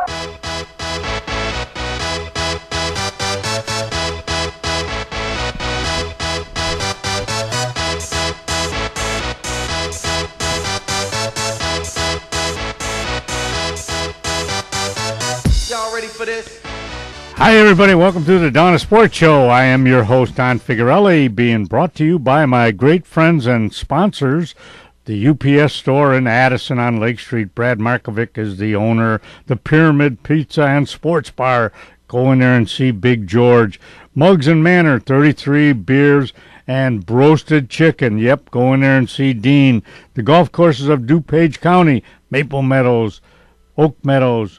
Y'all ready for this? Hi, everybody. Welcome to the Donna Sports Show. I am your host, Don Figuarelli, being brought to you by my great friends and sponsors, the UPS store in Addison on Lake Street. Brad Markovic is the owner. The Pyramid Pizza and Sports Bar. Go in there and see Big George. Mugs and Manor, 33 beers and roasted chicken. Yep, go in there and see Dean. The golf courses of DuPage County, Maple Meadows, Oak Meadows,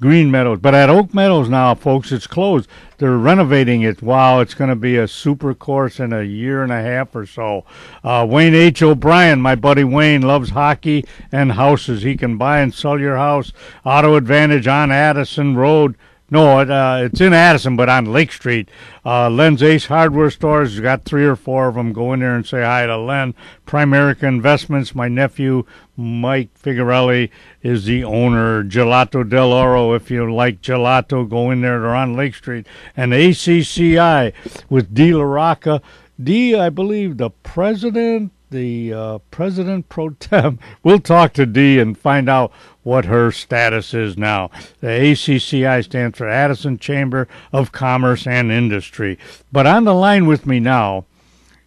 Green Meadows. But at Oak Meadows now, folks, it's closed. They're renovating it. Wow, it's going to be a super course in a year and a half or so. Wayne H. O'Brien, my buddy Wayne, loves hockey and houses. He can buy and sell your house. Auto Advantage on Addison Road. No, it's in Addison, but on Lake Street. Len's Ace Hardware Stores, he's got 3 or 4 of them. Go in there and say hi to Len. Primerica Investments, my nephew Mike Figuarelli is the owner. Gelato Del Oro, if you like gelato, go in there. They're on Lake Street. And ACCI with Dee LaRocca. Dee, I believe, the president pro tem. We'll talk to Dee and find out what her status is now. The ACCI stands for Addison Chamber of Commerce and Industry. But on the line with me now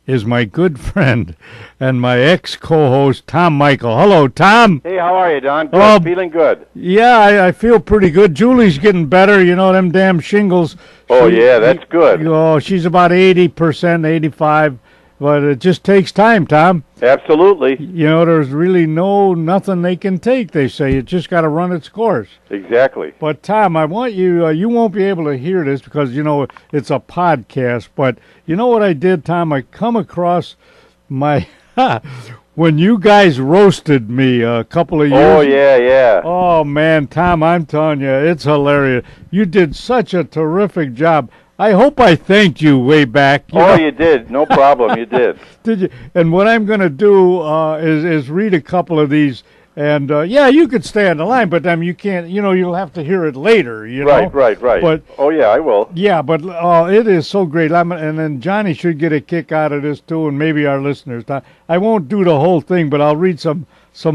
is my good friend and my ex-co-host, Tom Michael. Hello, Tom. Hey, how are you, Don? Good. Feeling good. Yeah, I feel pretty good. Julie's getting better. You know, them damn shingles. Yeah, that's good. She's about 80%, 85. But it just takes time, Tom. Absolutely. You know, there's really nothing they can take, they say. It just got to run its course. Exactly. But, Tom, I want you, you won't be able to hear this because, you know, it's a podcast. But you know what I did, Tom? I come across my, when you guys roasted me a couple of years ago. Oh, yeah. Oh, man, Tom, I'm telling you, it's hilarious. You did such a terrific job. I hope I thanked you way back. You did. No problem. You did. Did you? And what I'm going to do is read a couple of these. And, you could stay on the line, but you can't, you'll have to hear it later, Right. But, I will. Yeah, but it is so great. And then Johnny should get a kick out of this, too, and maybe our listeners. I won't do the whole thing, but I'll read some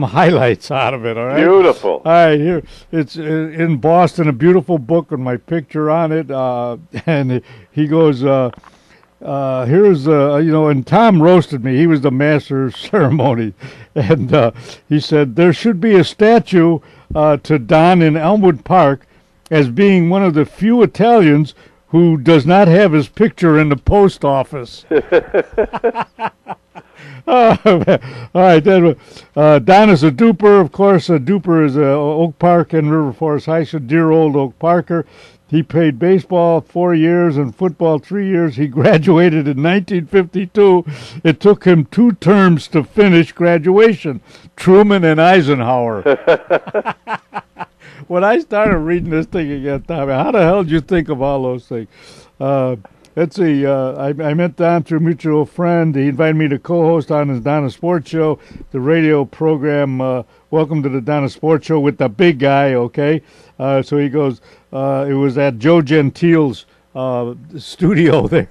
highlights out of it, all right? Beautiful. All right, here. It's in Boston, a beautiful book with my picture on it. And he goes, here's, and Tom roasted me. He was the master of ceremony. And he said, there should be a statue to Don in Elmwood Park as being one of the few Italians who does not have his picture in the post office. All right, then, Don is a duper, of course. A duper is Oak Park and River Forest High School, dear old Oak Parker. He played baseball 4 years and football 3 years. He graduated in 1952. It took him 2 terms to finish graduation, Truman and Eisenhower. When I started reading this thing again, Tommy, how the hell did you think of all those things? Let's see, I met Don through a mutual friend. He invited me to co-host on his Donna Sports Show, the radio program, Welcome to the Donna Sports Show with the big guy, okay? So he goes, it was at Joe Gentile's studio there.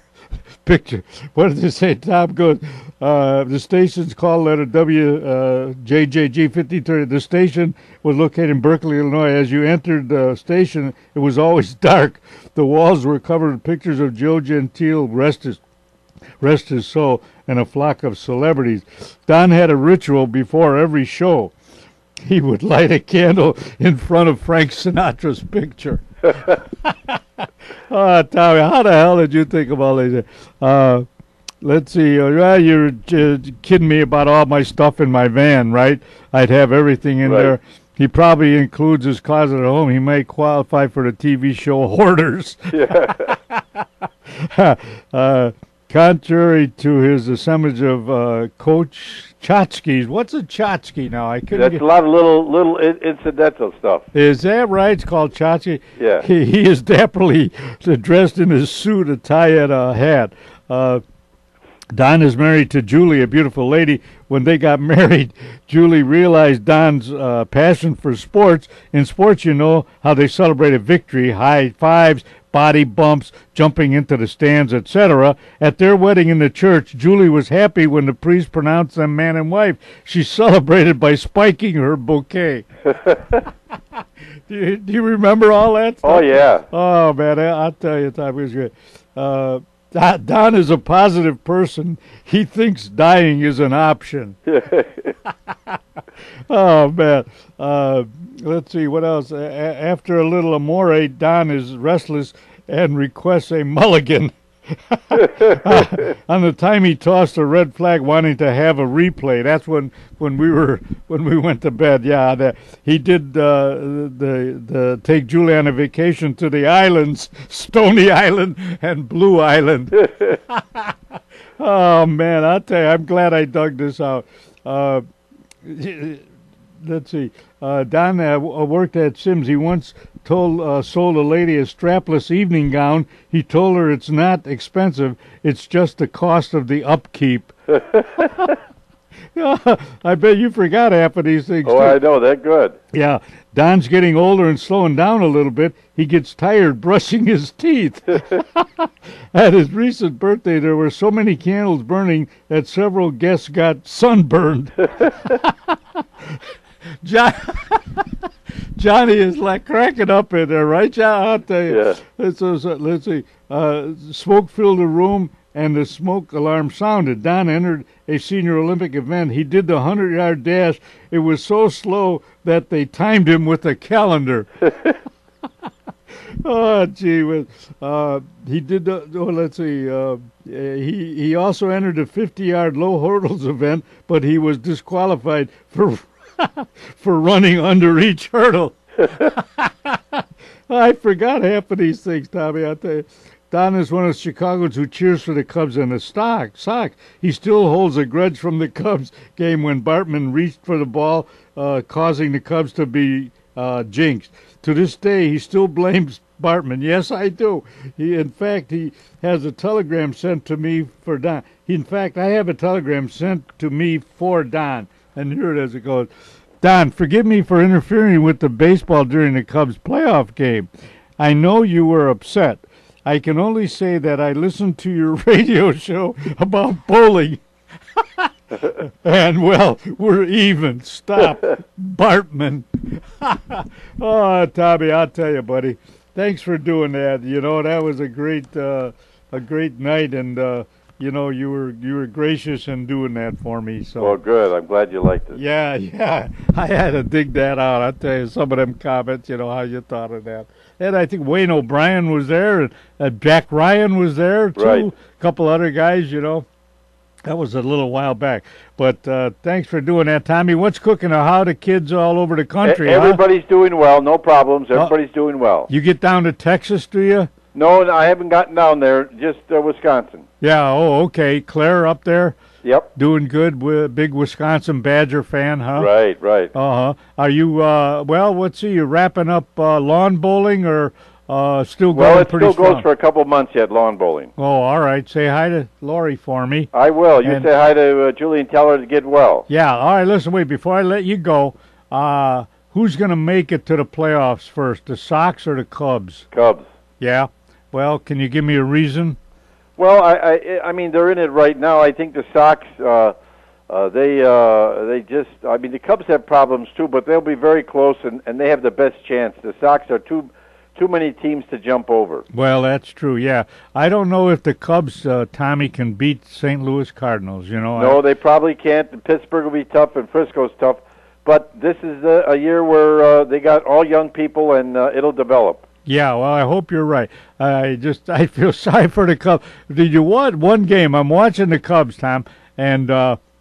Picture. What did they say? Tom goes, the station's call letter WJJG 5030. The station was located in Berkeley, Illinois. As you entered the station, it was always dark. The walls were covered with pictures of Joe Gentile, rest his soul, and a flock of celebrities. Don had a ritual before every show. He would light a candle in front of Frank Sinatra's picture. Oh, Tommy, how the hell did you think of all these? Let's see. You're kidding me about all my stuff in my van, right? I'd have everything in there. He probably includes his closet at home. He may qualify for the TV show Hoarders. Contrary to his assemblage of Coach tchotchkes. What's a tchotchke now? That's a lot of little incidental stuff. Is that right? It's called tchotchke? Yeah. He is dapperly dressed in his suit, a tie, and a hat. Don is married to Julie, a beautiful lady. When they got married, Julie realized Don's passion for sports. In sports, you know how they celebrated victory, high fives, body bumps, jumping into the stands, etc. At their wedding in the church, Julie was happy when the priest pronounced them man and wife. She celebrated by spiking her bouquet. Do you remember all that stuff? Oh, yeah. Oh, man, I'll tell you, Tom, it was good. Don is a positive person. He thinks dying is an option. Oh, man. Let's see, what else? After a little amore, Don is restless and requests a mulligan. On the time he tossed a red flag, wanting to have a replay. That's when we went to bed. Yeah, he did the take Julie on a vacation to the islands, Stony Island and Blue Island. Oh man, I'll tell you, I'm glad I dug this out. Let's see. Don worked at Sims. He once sold a lady a strapless evening gown. He told her it's not expensive. It's just the cost of the upkeep. I bet you forgot half of these things. Oh, too. I know. They're good. Yeah. Don's getting older and slowing down a little bit. He gets tired brushing his teeth. At his recent birthday, there were so many candles burning that several guests got sunburned. Johnny is like cracking up in there, right, John? I'll tell you. Yeah. Let's see. Smoke filled the room, and the smoke alarm sounded. Don entered a senior Olympic event. He did the 100-yard dash. It was so slow that they timed him with a calendar. Oh, gee whiz. He did the, let's see, he also entered a 50-yard low hurdles event, but he was disqualified for for running under each hurdle. I forgot half of these things, Tommy, I'll tell you. Don is one of the Chicagoans who cheers for the Cubs in the Sox. He still holds a grudge from the Cubs game when Bartman reached for the ball, causing the Cubs to be jinxed. To this day, he still blames Bartman. Yes, I do. In fact, he has a telegram sent to me for Don. In fact, I have a telegram sent to me for Don. And here it is. It goes, Don, forgive me for interfering with the baseball during the Cubs playoff game. I know you were upset. I can only say that I listened to your radio show about bowling. And, well, we're even. Stop. Bartman. Oh, Tommy, I'll tell you, buddy. Thanks for doing that. You know, that was a great night, and you know, you were gracious in doing that for me. So. Well, good. I'm glad you liked it. Yeah. I had to dig that out. I'll tell you some of them comments, you know, how you thought of that. And I think Wayne O'Brien was there, and Jack Ryan was there, too. Right. A couple other guys, you know. That was a little while back. But thanks for doing that, Tommy. What's cooking? How the kids all over the country? Everybody's doing well. No problems. Everybody's doing well. You get down to Texas, do you? No, I haven't gotten down there. Just Wisconsin. Yeah, oh, okay. Claire up there? Yep. Doing good. Big Wisconsin Badger fan, huh? Right. Uh-huh. Are you, well, let's see, you wrapping up lawn bowling or still going well, it pretty still strong? goes for a couple months yet, lawn bowling. Oh, all right. Say hi to Lori for me. I will. You say hi to Julie and tell her to get well. Yeah, all right. Listen, wait, before I let you go, who's going to make it to the playoffs first, the Sox or the Cubs? Cubs. Yeah? Well, can you give me a reason? Well, I mean, they're in it right now. I think the Sox, they just, I mean, the Cubs have problems too, but they'll be very close, and they have the best chance. The Sox are too many teams to jump over. Well, that's true, yeah. I don't know if the Cubs, Tommy, can beat St. Louis Cardinals, you know. No, they probably can't. Pittsburgh will be tough, and Frisco's tough. But this is a year where they got all young people, and it'll develop. Yeah, well, I hope you're right. I feel sorry for the Cubs. Did you watch one game? I'm watching the Cubs, Tom, and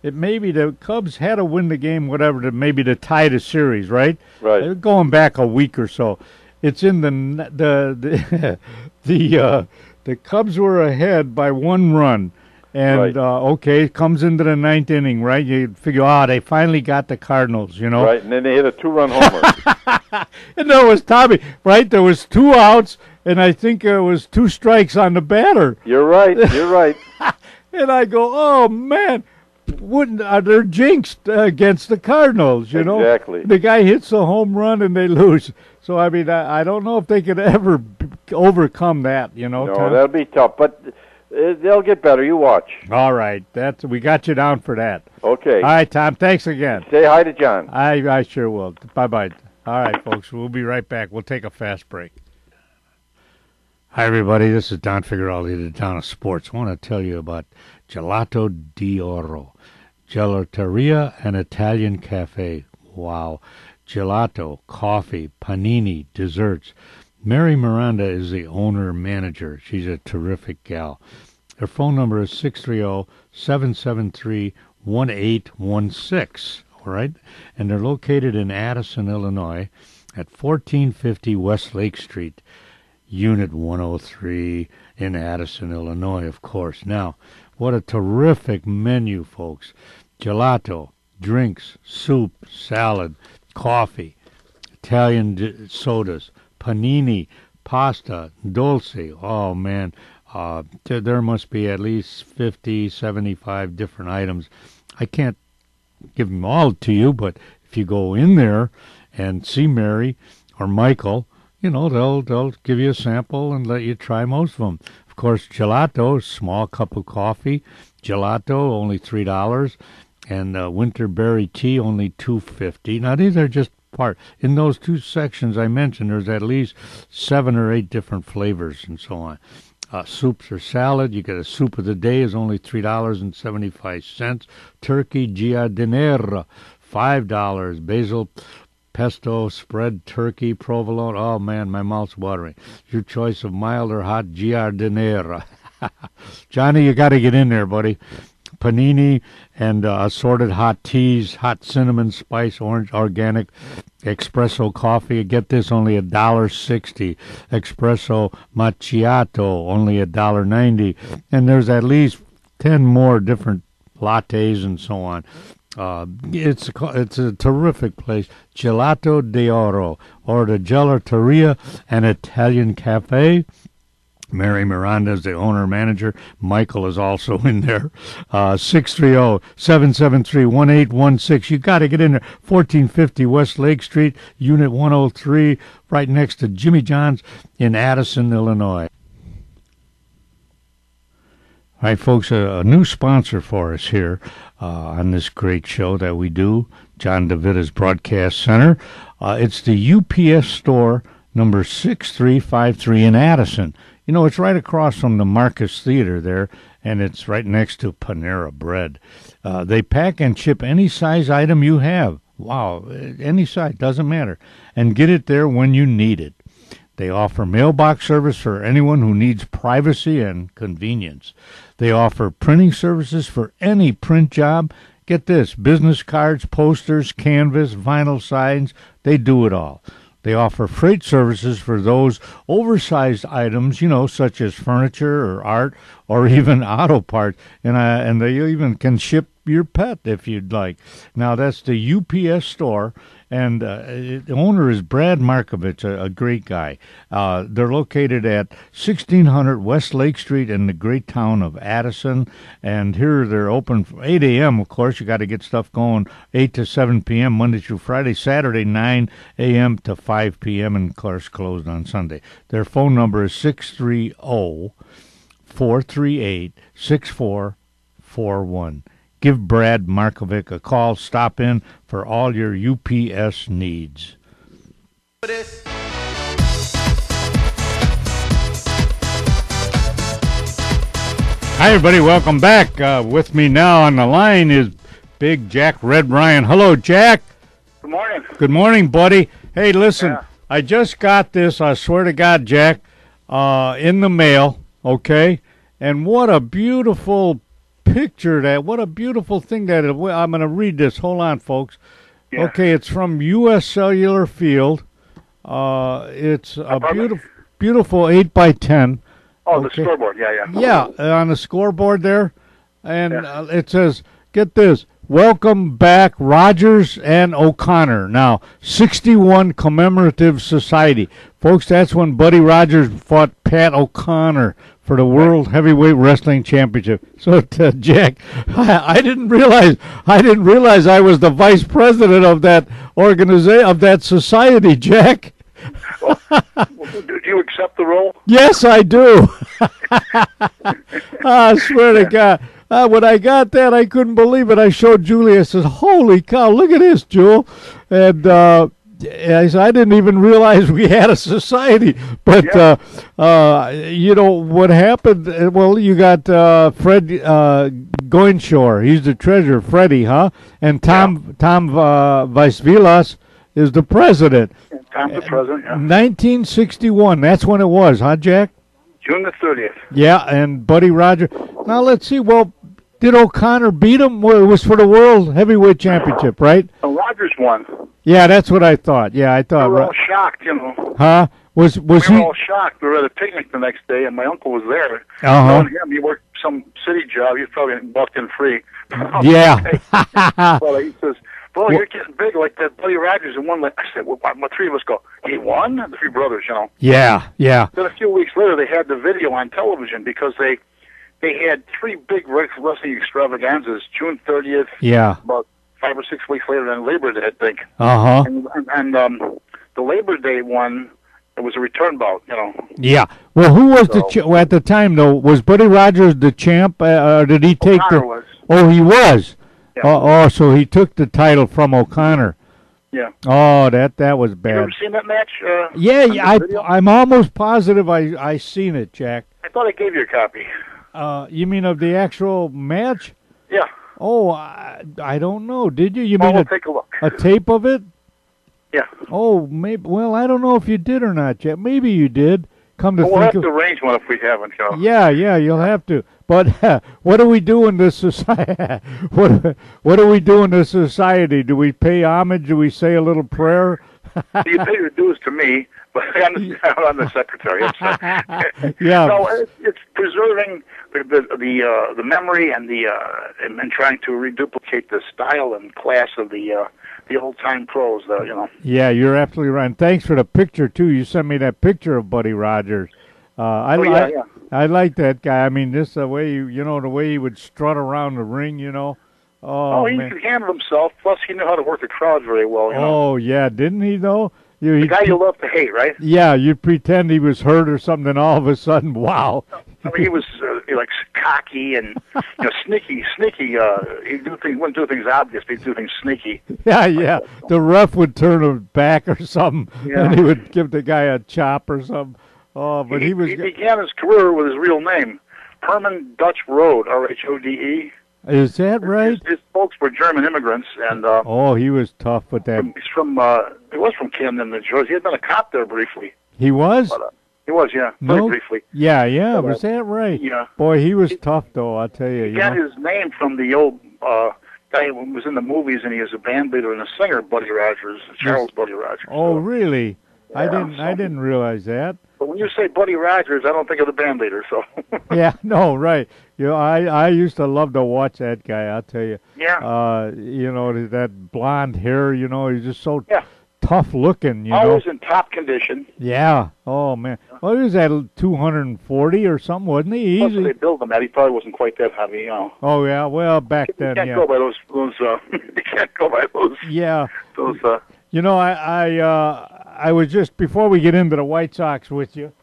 it maybe the Cubs had to win the game, whatever, to tie the series, right? Right. They're going back a week or so. It's in the Cubs were ahead by 1 run, and right. It comes into the 9th inning, right? You figure, they finally got the Cardinals, you know. Right, and then they hit a 2-run homer. And there was Tommy, right? There was 2 outs, and I think it was 2 strikes on the batter. You're right. And I go, oh, man, they're jinxed against the Cardinals, you know? Exactly. The guy hits a home run and they lose. So, I mean, I don't know if they could ever overcome that, you know, No, Tom? that'll be tough, but they'll get better. You watch. All right. We got you down for that. Okay. All right, Tom. Thanks again. Say hi to John. I sure will. Bye-bye. All right, folks. We'll be right back. We'll take a fast break. Hi, everybody. This is Don Figueroa, the Don of Sports. I want to tell you about Gelato d'Oro, Gelateria and Italian Cafe. Wow. Gelato, coffee, panini, desserts. Mary Miranda is the owner-manager. She's a terrific gal. Her phone number is 630-773-1816. All right? And they're located in Addison, Illinois at 1450 West Lake Street, Unit 103 in Addison, Illinois, of course. Now, what a terrific menu, folks. Gelato, drinks, soup, salad, coffee, Italian sodas, panini, pasta, dolce. Oh, man. There must be at least 50, 75 different items. I can't give them all to you, but if you go in there and see Mary or Michael, you know, they'll give you a sample and let you try most of them. Of course, gelato, small cup of coffee. Gelato, only $3. And winterberry tea, only $2.50. Now, these are just part. In those two sections I mentioned, there's at least 7 or 8 different flavors and so on. Soups or salad, you get a soup of the day is only $3.75. Turkey giardiniera, $5. Basil pesto spread turkey provolone. Oh man, my mouth's watering. Your choice of mild or hot giardiniera. Johnny, you got to get in there, buddy. Panini and assorted hot teas, hot cinnamon, spice, orange, organic, espresso coffee. Get this, only $1.60. Espresso macchiato, only $1.90. And there's at least 10 more different lattes and so on. It's a terrific place. Gelato d'Oro, or the Gelateria and Italian Cafe. Mary Miranda is the owner-manager. Michael is also in there. 630-773-1816. You got to get in there. 1450 West Lake Street, Unit 103, right next to Jimmy John's in Addison, Illinois. All right, folks, a new sponsor for us here on this great show that we do, John DeVitta's Broadcast Center. It's the UPS store, number 6353 in Addison. You know, it's right across from the Marcus Theater there, and it's right next to Panera Bread. They pack and ship any size item you have. Wow, any size, doesn't matter. And get it there when you need it. They offer mailbox service for anyone who needs privacy and convenience. They offer printing services for any print job. Get this, business cards, posters, canvas, vinyl signs, they do it all. They offer freight services for those oversized items, you know, such as furniture or art or even auto parts. And they even can ship your pet if you'd like. Now, that's the UPS store. And the owner is Brad Markovich, a great guy. They're located at 1600 West Lake Street in the great town of Addison. And here they're open from 8 a.m., of course. You got to get stuff going 8 to 7 p.m., Monday through Friday. Saturday, 9 a.m. to 5 p.m., and, of course, closed on Sunday. Their phone number is 630-438-6441. Give Brad Markovic a call. Stop in for all your UPS needs. Hi, everybody. Welcome back. With me now on the line is Big Jack Red Ryan. Hello, Jack. Good morning. Good morning, buddy. Hey, listen, Yeah. I just got this, I swear to God, Jack, in the mail, okay? And what a beautiful picture what a beautiful thing that is. I'm going to read this. Hold on, folks. Yeah. Okay, it's from U.S. Cellular Field. It's a beautiful 8x10. Oh, Okay. the scoreboard. Yeah. Yeah, on the scoreboard there. And it says, get this, welcome back Rogers and O'Connor. Now, 61 Commemorative Society. Folks, that's when Buddy Rogers fought Pat O'Connor for the World Heavyweight Wrestling Championship. So, Jack, I didn't realize I was the vice president of that organization, of that society, Jack. Well, do you accept the role? Yes, I do. I swear to God. When I got that, I couldn't believe it. I showed Julie. I said, "Holy cow, look at this, Jewel." And I said, I didn't even realize we had a society. But, you know, what happened, well, you got Fred Goinshore. He's the treasurer, Freddie, huh? And Tom Weisvilas is the president. Tom's the president, yeah. 1961, that's when it was, huh, Jack? June the 30th. Yeah, and Buddy Rogers. Now, let's see, well, did O'Connor beat him? Well, it was for the World Heavyweight Championship, right? Rogers won. Yeah, that's what I thought. Yeah, I thought. We were all shocked, you know. Huh? Was we he? were all shocked. We were at a picnic the next day, and my uncle was there. Uh-huh. Knowing him, he worked some city job. He was probably walked in free. Yeah. Well, he says, "Well, you're getting big like that Buddy Rogers and won." I said, "Well, my three of us go. He won?" The three brothers, you know. Yeah, yeah. Then a few weeks later, they had the video on television because they had three big wrestling extravaganzas. June 30th. Yeah. About 5 or 6 weeks later than Labor Day, I think. Uh-huh. And the Labor Day one, it was a return bout, you know. Yeah. Well, who was at the time, though? Was Buddy Rogers the champ, or did he take O'Connor was. Oh, he was? Yeah. Oh, so he took the title from O'Connor. Yeah. Oh, that was bad. You ever seen that match? Yeah, I'm almost positive I seen it, Jack. I thought I gave you a copy. You mean of the actual match? Yeah. Oh, I don't know. Did you? You Well, mean we'll take a look. a tape of it? Yeah. Oh, maybe. Well, I don't know if you did or not, Jack. Maybe you did. Come to Well, we'll think have of to arrange one if we haven't, you know. Yeah, you'll have to. But what do we do in this society? What do we do in this society? Do we pay homage? Do we say a little prayer? You pay your dues to me, but I'm the secretary. Yeah. No, it's preserving the memory and and trying to reduplicate the style and class of the old time pros, though, you know. Yeah, you're absolutely right. And thanks for the picture too. You sent me that picture of Buddy Rogers. I like that guy. I mean, just the way the way he would strut around the ring, you know. Oh, he man. could handle himself. Plus, he knew how to work the crowd very well. You know? Oh, yeah, didn't he though? The guy you love to hate, right? Yeah, you'd pretend he was hurt or something, and all of a sudden, wow. I mean, he was like cocky and sneaky. He wouldn't do things obvious, but he'd do things sneaky. Yeah. The ref would turn him back or something, Yeah. and he would give the guy a chop or something. Oh, but he began his career with his real name, Herman Dutch Rode, R-H-O-D-E. Is that right? His folks were German immigrants, and oh, he was tough with that. He was from Camden, New Jersey. He had been a cop there briefly. He was? But, he was, yeah, very briefly. Yeah, was that right? Yeah. Boy, he was tough, though, I'll tell you. He got his name from the old guy who was in the movies, and he was a band leader and a singer, Buddy Rogers, Charles Buddy Rogers. Oh, so, really? Yeah, I didn't realize that. But when you say Buddy Rogers, I don't think of the band leader, so. Yeah, no, right. I used to love to watch that guy, I'll tell you. Yeah. That blonde hair, he's just so tough looking, Always in top condition. Yeah. Oh, man. Well, he was at 240 or something, wasn't he? Plus, Easy. they built him at. He probably wasn't quite that heavy, you know. Oh, yeah. Well, back then, You can't go by those you can't go by those. Yeah. Those, I was just, before we get into the White Sox with you,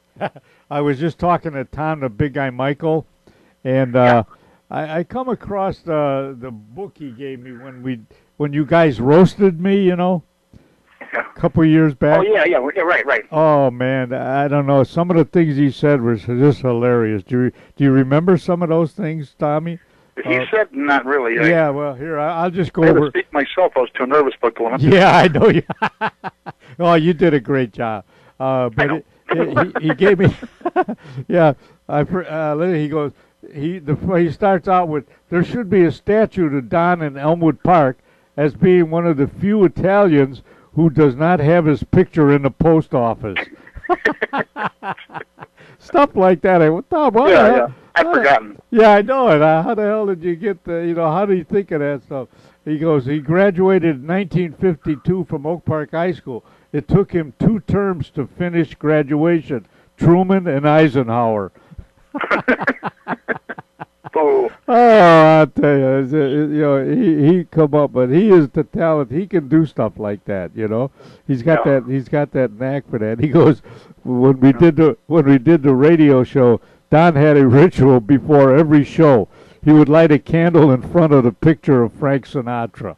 I was just talking to Tom, the big guy, Michael, and I come across the book he gave me when you guys roasted me, a couple of years back. Oh, yeah, right. Oh, man, I don't know. Some of the things he said was just hilarious. Do you remember some of those things, Tommy? He said not really. Yeah, well, here, I'll just go I had to over. speak myself. I was too nervous about going up. Yeah, I know you. Oh, you did a great job. But he gave me. Yeah, he goes. He starts out with, there should be a statue to Don in Elmwood Park as being one of the few Italians who does not have his picture in the post office. Stuff like that. Tom, what the hell? I've forgotten. Yeah, I know it. How the hell did you get how do you think of that stuff? He goes, he graduated in 1952 from Oak Park High School. It took him 2 terms to finish graduation, Truman and Eisenhower. Oh, Oh, I tell you, you know, he come up, but he is the talent. He can do stuff like that. You know, he's got Yeah. that. He's got that knack for that. He goes when we did the radio show. Don had a ritual before every show. He would light a candle in front of the picture of Frank Sinatra.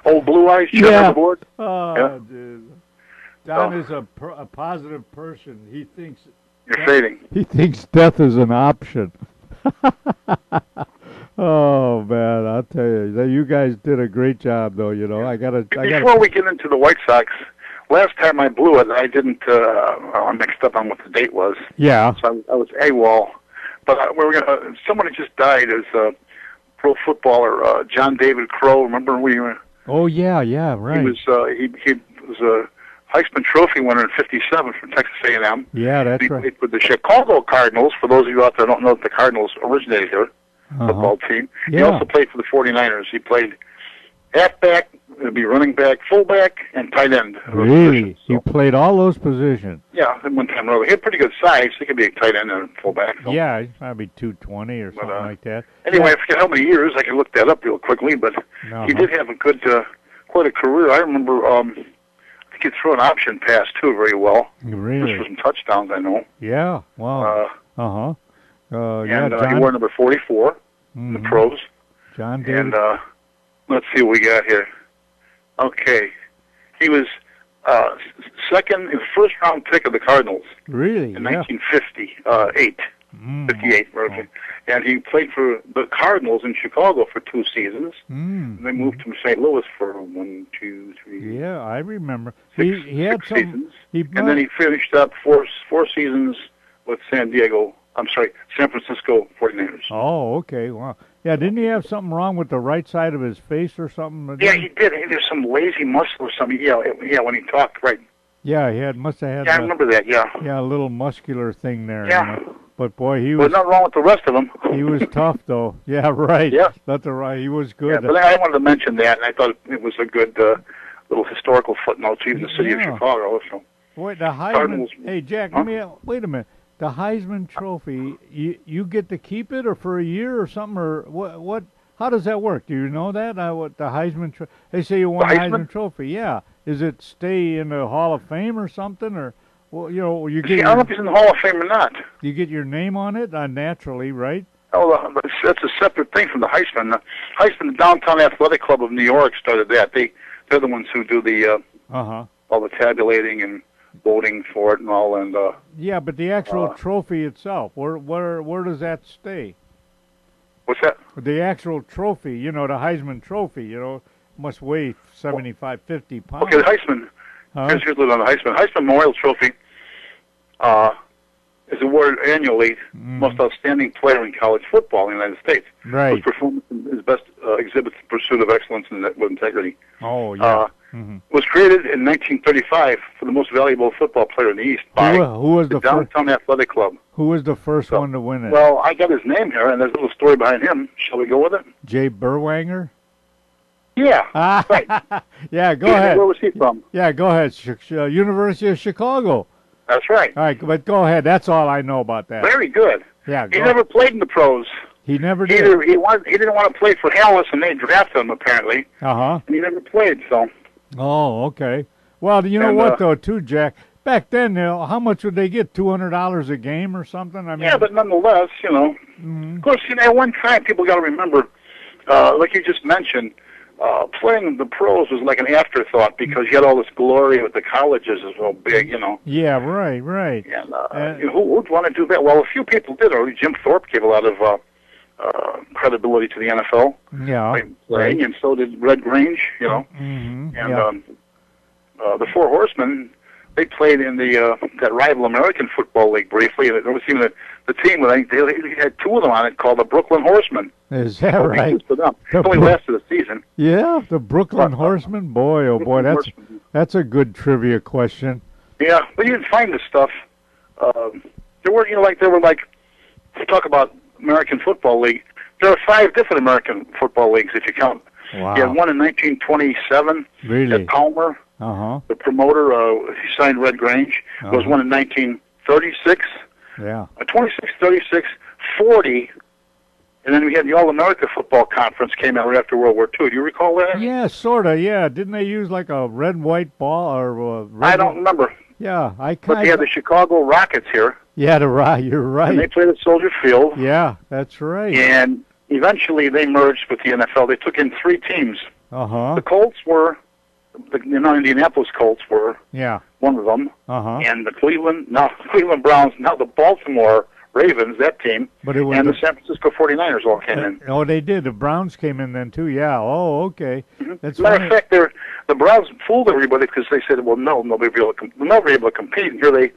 old Blue Eyes chairman Yeah. of the board. Oh, Yeah. dude. Don Oh. is a positive person. He thinks You're fading. death is an option. Oh man, I'll tell you, you guys did a great job, though. You know, I gotta. Before we get into the White Sox, last time I blew it, I didn't. I mixed up on what the date was, Yeah. so I was AWOL. But we were gonna. Someone had just died as a pro footballer, John David Crow. Remember we were. Oh yeah, yeah, right. He was he was a Heisman Trophy winner in '57 from Texas A&M. Yeah, that's He right. played with the Chicago Cardinals. For those of you out there who don't know, that the Cardinals originated here, football team. He Yeah. also played for the 49ers. He played halfback, it'd be running back, fullback, and tight end. Really, he So, played all those positions. yeah, at one time or other. He had pretty good size. He could be a tight end and a fullback. So. Yeah, he's probably 220 or something like that. Anyway, I forget how many years. I can look that up real quickly, but Uh-huh. he did have a good, quite a career. I remember. I think he threw an option pass too very well. Just for Really? some touchdowns, I know. Yeah. Wow. Uh, Yeah, and he John. wore number 44 in the Mhm. pros. John David. And let's see what we got here. Okay, he was second, first round pick of the Cardinals Really? in Yeah. 1958. 58, okay. And he played for the Cardinals in Chicago for 2 seasons. And they moved to St. Louis for 1, 2, 3, Yeah, I remember. 6, He had 6 some. seasons. He And then he finished up four seasons with San Francisco 49ers. Oh, okay. Wow. Yeah, didn't he have something wrong with the right side of his face or something? Yeah, he did. There's some lazy muscle or something. Yeah, when he talked, right. Yeah, he must have had. Yeah, I remember that. Yeah. Yeah, a little muscular thing there. Yeah. You know? But boy, he There's was nothing wrong with the rest of them. he was tough though. Yeah, right. Yeah. That's right. He was Yeah, good. but I wanted to mention that, and I thought it was a good little historical footnote to the city of Yeah. Chicago. Also. Wait, the Heisman. Cardinals- Hey, Jack, Huh? wait a minute. The Heisman Trophy, you get to keep it, or for a year or something, or what? How does that work? Do you know that? What the Heisman? They say you won The the Heisman? Heisman Trophy. Yeah. Is it stay in the Hall of Fame or something, or well, you know, you See, get I don't know if he's in the Hall of Fame or not. you get your name on it naturally, right? Oh, that's a separate thing from the Heisman. The Heisman, the Downtown Athletic Club of New York, started that. They're the ones who do the all the tabulating and voting for it and all. And Yeah, but the actual trophy itself, where does that stay? what's that? The actual trophy, you know, the Heisman Trophy, you know, must weigh 75, 50 pounds. Okay, the Heisman. Huh? Here's a little on the Heisman. Heisman Memorial Trophy is awarded annually most outstanding player in college football in the United States. Right. Whose performance is best exhibits the pursuit of excellence and with integrity. Oh, yeah. Was created in 1935 for the most valuable football player in the East by Who was the the first? Downtown Athletic Club. Who was the first one to win it? Well, I got his name here, and there's a little story behind him. Shall we go with it? Jay Berwanger. Yeah. Ah, Right. yeah. Go ahead. Where was he from? Yeah, go ahead. University of Chicago. That's right. All right, but go ahead. That's all I know about that. Very good. Yeah. He Go never played in the pros. He never He did. didn't want to play for Hallis, and they drafted him apparently, Uh-huh. and he never played. So Oh, okay. Well, you know And, what though, too, Jack. Back then, you know, how much would they get? $200 a game or something? I mean, yeah, but nonetheless, you know. Of course, you know, at one time people got to remember, like you just mentioned, playing the pros was like an afterthought because you had all this glory with the colleges is so big, you know. Yeah, right. And you know, who'd want to do that? Well, a few people did. Or Jim Thorpe gave a lot of credibility to the NFL Yeah. by playing, and so did Red Grange, you know. Mm-hmm. And the Four Horsemen, they played in the that rival American Football League briefly. And there was even the team, I think they had 2 of them on it, called the Brooklyn Horsemen. Is that right? For them. The It only Brook- lasted a season. Yeah, the Brooklyn Horsemen. Boy, oh boy, Brooklyn Horsemen. that's a good trivia question. Yeah, but you didn't find this stuff. There were, you know, to talk about American Football League, there are 5 different American football leagues if you count. Wow. You had one in 1927 Really? at Palmer. Uh-huh. The promoter, he signed Red Grange. There was one in 1936 Yeah. 26, 36, 40, and then we had the All-America Football Conference came out right after World War II. Do you recall that? Yeah, sort of, yeah. Didn't they use like a red and white ball or red? I don't remember. Yeah, But they had the Chicago Rockets here. Yeah, you're right. And they played at Soldier Field. Yeah, that's right. And eventually they merged with the NFL. They took in 3 teams. Uh-huh. The Colts were, the Indianapolis Colts were one of them. Uh-huh. And the Cleveland Browns, now the Baltimore Ravens, that team, but it was and the San Francisco 49ers all came in. Oh, they did. The Browns came in then, too. Yeah. Oh, okay. Mm-hmm. That's matter of fact, the Browns fooled everybody because they said, well, no, they'll never be able to compete. And here they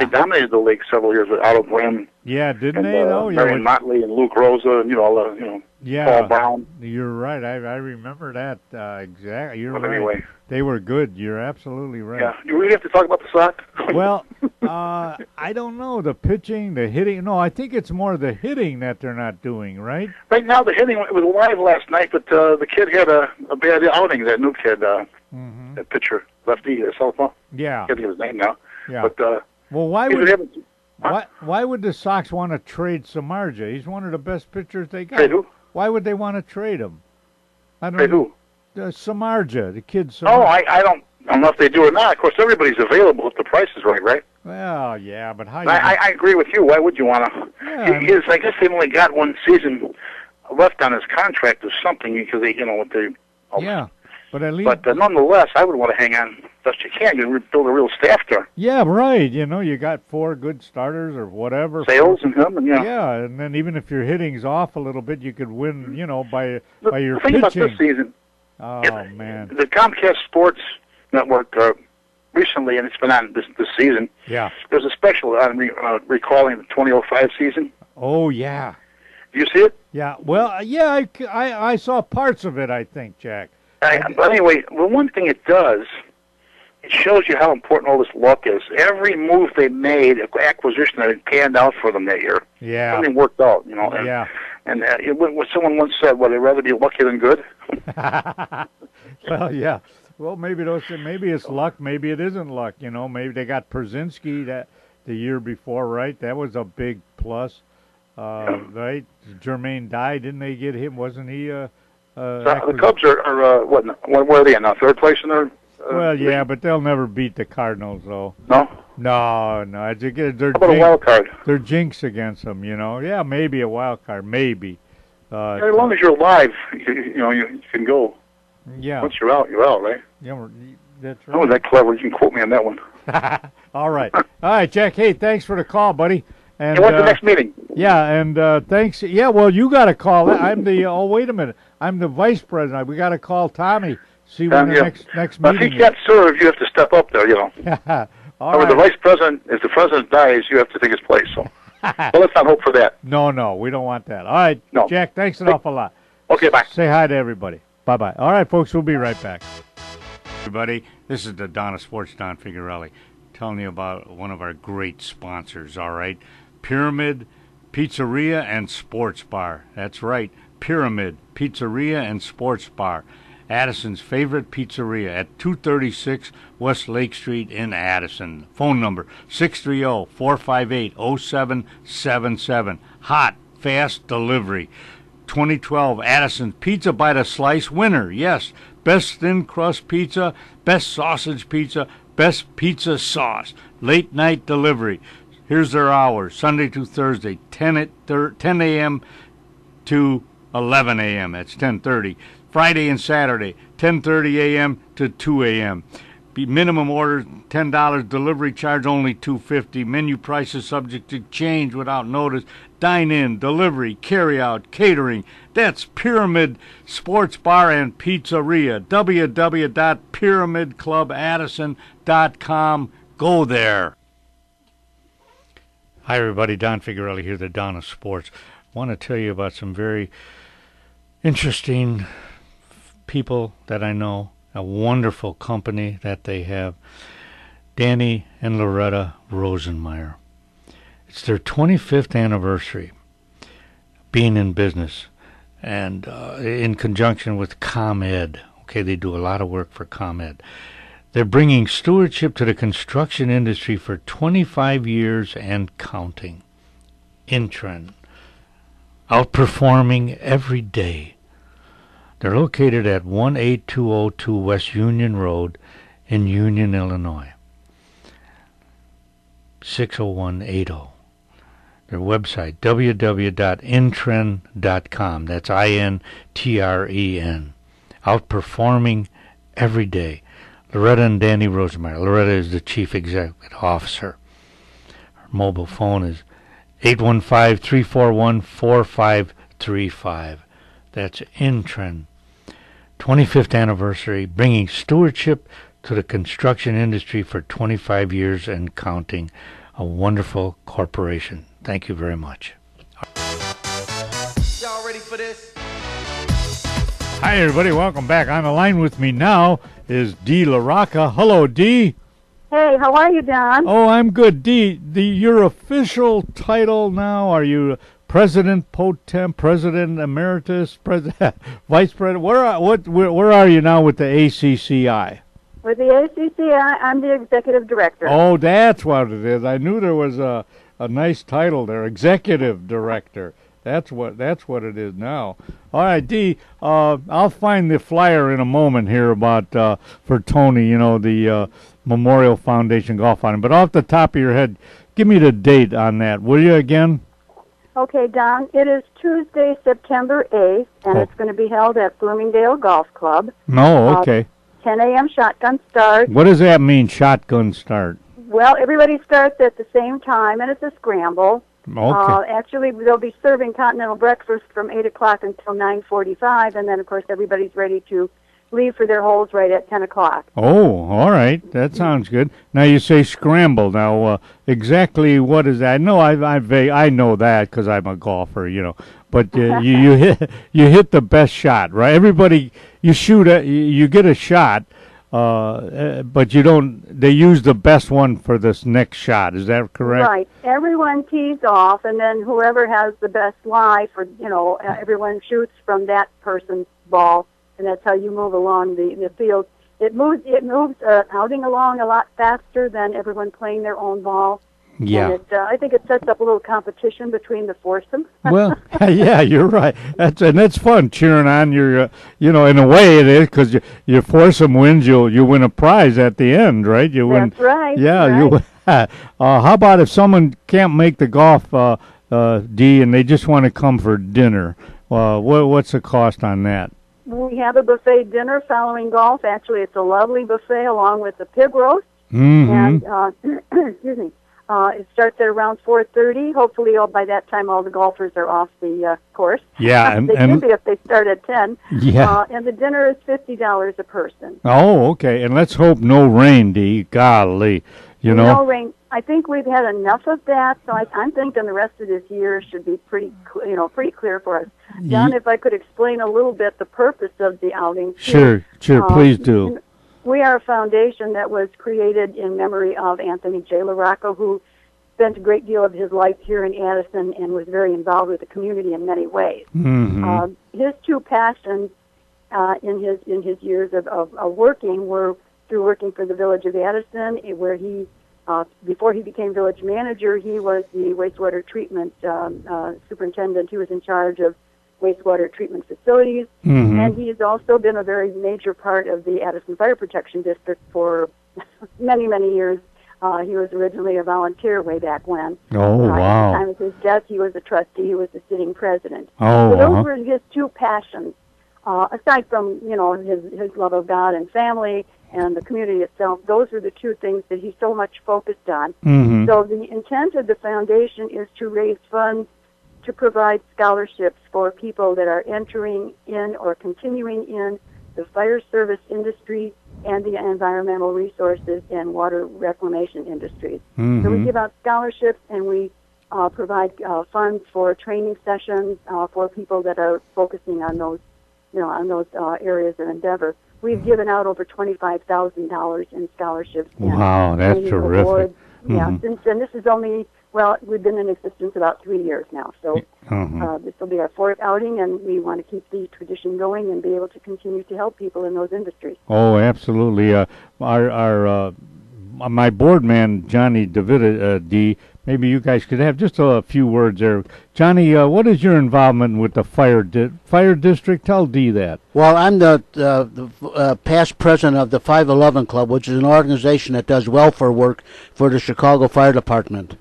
dominated the league several years with Otto Graham. Yeah, didn't they, though? Marion Motley and Luke Rosa and, Paul Brown. You're right. I remember that exactly. You're but right. Anyway. They were good. You're absolutely right. Yeah. You really have to talk about the Sox? Well, I don't know. The pitching, the hitting. No, I think it's more the hitting that they're not doing, right? Right now, the hitting was live last night, but the kid had a bad outing, that new kid, that pitcher, lefty, southpaw. Yeah. I can't think of his name now. Yeah. But, well, why would the Sox want to trade Samardzija? He's one of the best pitchers they got. Trade who? Why would they want to trade him? I don't trade know. Who? Samardzija, the kid. Oh, I don't know if they do or not. Of course, everybody's available if the price is right? Well, yeah, but how? I agree with you. Why would you want to? Yeah, I guess they've only got one season left on his contract or something because they, what they. Yeah, but at least. But nonetheless, I would want to hang on best you can. You build a real staff there. Yeah, right. You got 4 good starters or whatever. Sales and him, and Yeah, and then even if your hitting's off a little bit, you could win. By your pitching. About this season. Oh man. The Comcast Sports Network recently, and it's been on this season. Yeah. There's a special on recalling the 2005 season. Oh yeah. Do you see it? Yeah. Well, yeah. I saw parts of it. I think, Jack. But anyway, the one thing it does, it shows you how important all this luck is. Every move they made, acquisition that had panned out for them that year. Yeah. Something worked out, And, yeah. And what someone once said, well, they'd rather be lucky than good. Well, yeah. Well, maybe it's luck. Maybe it isn't luck. Maybe they got Przinsky the year before, right? That was a big plus, right? Jermaine Dye, didn't they get him? Wasn't he? The Cubs are where are they in now? 3rd place in their. Well, yeah, but they'll never beat the Cardinals, though. No. No. They're How about a wild card? They're jinx against them, Yeah, maybe a wild card, maybe. As long as you're alive, you can go. Yeah. Once you're out, right? Yeah, that's right. How was that clever? You can quote me on that one. All right, Jack. Hey, thanks for the call, buddy. And what's the next meeting? Yeah, and thanks. Yeah, well, you got to call. I'm the. Oh, wait a minute. I'm the vice president. We got to call Tommy. See when the next meeting. If he can't serve, you have to step up there. All right. The vice president, if the president dies, you have to take his place. So, well, let's not hope for that. No, we don't want that. All right, no. Jack. Thanks an awful lot. Okay, bye. Say hi to everybody. Bye-bye. All right, folks, we'll be right back. Everybody, this is the Donna Sports, Don Figurelli, telling you about one of our great sponsors, all right? Pyramid Pizzeria and Sports Bar. That's right, Pyramid Pizzeria and Sports Bar. Addison's favorite pizzeria at 236 West Lake Street in Addison. Phone number 630-458-0777. Hot, fast delivery. 2012 Addison Pizza by the Slice winner. Yes, best thin crust pizza, best sausage pizza, best pizza sauce. Late night delivery. Here's their hours, Sunday to Thursday, 10 a.m. to 11 a.m. That's 10:30. Friday and Saturday, 10:30 a.m. to 2 a.m. Minimum order $10. Delivery charge only $2.50. Menu prices subject to change without notice. Dine in, delivery, carry out, catering. That's Pyramid Sports Bar and Pizzeria. www.pyramidclubaddison.com. Go there. Hi everybody, Don Figurelli here, the Don of Sports. Want to tell you about some very interesting people that I know. A wonderful company that they have, Danny and Loretta Rosenmeyer. It's their 25th anniversary being in business, and in conjunction with ComEd. Okay, they do a lot of work for ComEd. They're bringing stewardship to the construction industry for 25 years and counting. Intren, outperforming every day. They're located at 18202 West Union Road in Union, Illinois. 60180. Their website, www.intren.com. That's INTREN. Outperforming every day. Loretta and Danny Rosemeyer. Loretta is the Chief Executive Officer. Her mobile phone is 815-341-4535. That's Intren. 25th anniversary, bringing stewardship to the construction industry for 25 years and counting. A wonderful corporation. Thank you very much. Y'all ready for this? Hi, everybody. Welcome back. On the line with me now is Dee LaRocca. Hello, Dee. Hey, how are you, Don? Oh, I'm good. Dee, your official title now, are you President Pro Tem, President Emeritus, President, Vice President? Where are you now with the ACCI? With the ACCI, I'm the Executive Director. Oh, that's what it is. I knew there was a nice title there, Executive Director. That's what it is now. All right, Dee, I'll find the flyer in a moment here about for Tony, the Memorial Foundation Golf Outing. But off the top of your head, give me the date on that, will you, again? Okay, Don, it is Tuesday, September 8th, and it's going to be held at Bloomingdale Golf Club. No, okay. 10 a.m. shotgun start. What does that mean, shotgun start? Well, everybody starts at the same time, and it's a scramble. Okay. Actually, they'll be serving continental breakfast from 8 o'clock until 9:45, and then, of course, everybody's ready to leave for their holes right at 10 o'clock. Oh, all right. That sounds good. Now, you say scramble. Now, exactly what is that? No, I know that because I'm a golfer, But you hit the best shot, right? Everybody, you get a shot, but you don't. They use the best one for this next shot. Is that correct? Right. Everyone tees off, and then whoever has the best lie for everyone shoots from that person's ball, and that's how you move along the field. It moves outing along a lot faster than everyone playing their own ball. Yeah. And I think it sets up a little competition between the foursome. Well, yeah, you're right. That's fun cheering on your, in a way it is because your foursome wins, you win a prize at the end, right? You win. That's right. Yeah, right. you win. How about if someone can't make the golf, Dee, and they just want to come for dinner? What's the cost on that? We have a buffet dinner following golf. Actually, it's a lovely buffet along with the pig roast. Mm-hmm. And excuse me. It starts at around 4:30. Hopefully, by that time, all the golfers are off the course. Yeah, they should be if they start at 10. Yeah. And the dinner is $50 a person. Oh, okay. And let's hope no rain, Dee. Golly, No rain. I think we've had enough of that, so I'm thinking the rest of this year should be pretty clear for us. John, if I could explain a little bit the purpose of the outing. Sure, please do. We are a foundation that was created in memory of Anthony J. LaRocca, who spent a great deal of his life here in Addison and was very involved with the community in many ways. Mm-hmm. His two passions in his years of working were through working for the Village of Addison, where he, before he became village manager, he was the wastewater treatment superintendent. He was in charge of wastewater treatment facilities, and he has also been a very major part of the Addison Fire Protection District for many, many years. He was originally a volunteer way back when. Oh, wow. At the time of his death, he was a trustee. He was the sitting president. Oh, so those were his two passions, aside from, his love of God and family and the community itself. Those are the two things that he so much focused on. Mm-hmm. So the intent of the foundation is to raise funds to provide scholarships for people that are entering in or continuing in the fire service industry and the environmental resources and water reclamation industries. Mm-hmm. So we give out scholarships, and we provide funds for training sessions for people that are focusing on those, areas of endeavor. We've given out over $25,000 in scholarships. Wow, that's terrific. Awards. Yeah, and this is only. Well, we've been in existence about 3 years now, so this will be our fourth outing, and we want to keep the tradition going and be able to continue to help people in those industries. Oh, absolutely. Our my board man, Johnny David, D, maybe you guys could have just a few words there. Johnny, what is your involvement with the fire district? Tell D that. Well, I'm the past president of the 511 Club, which is an organization that does welfare work for the Chicago Fire Department.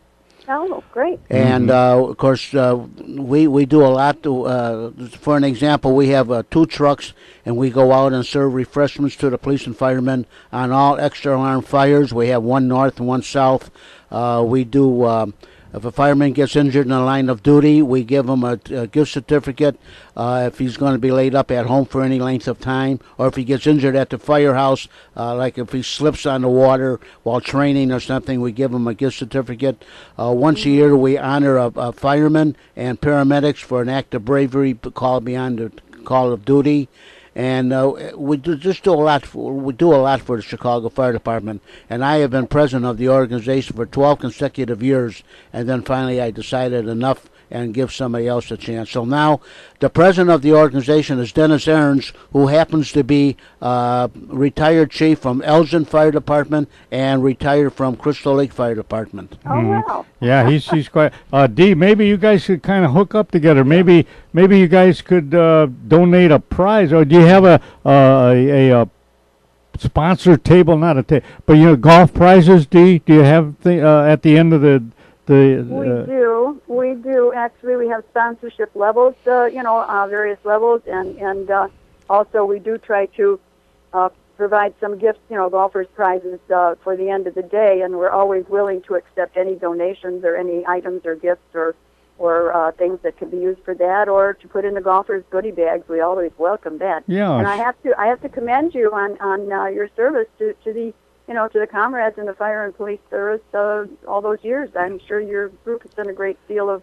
Oh, great. And, of course, we do a lot. For an example, we have 2 trucks, and we go out and serve refreshments to the police and firemen on all extra alarm fires. We have one north and one south. We do... If a fireman gets injured in the line of duty, we give him a gift certificate if he's going to be laid up at home for any length of time, or if he gets injured at the firehouse, like if he slips on the water while training or something, we give him a gift certificate. Once a year, we honor a fireman and paramedics for an act of bravery called beyond the call of duty. And we do a lot for the Chicago Fire Department. And I have been president of the organization for 12 consecutive years. And then finally I decided enough and give somebody else a chance. So now the president of the organization is Dennis Aarons, who happens to be retired chief from Elgin Fire Department and retired from Crystal Lake Fire Department. Oh, wow. Yeah, he's quite. D, maybe you guys could kind of hook up together. Maybe you guys could donate a prize, or do you have a sponsor table? Not a table, but golf prizes. D, do you have at the end of the? We do. Actually, we have sponsorship levels, various levels, and also we do try to provide some gifts, golfers' prizes for the end of the day, and we're always willing to accept any donations or any items or gifts or things that can be used for that, or to put in the golfers' goodie bags. We always welcome that. Yeah. And I have to commend you on your service to the to the comrades in the fire and police service all those years. I'm sure your group has done a great deal of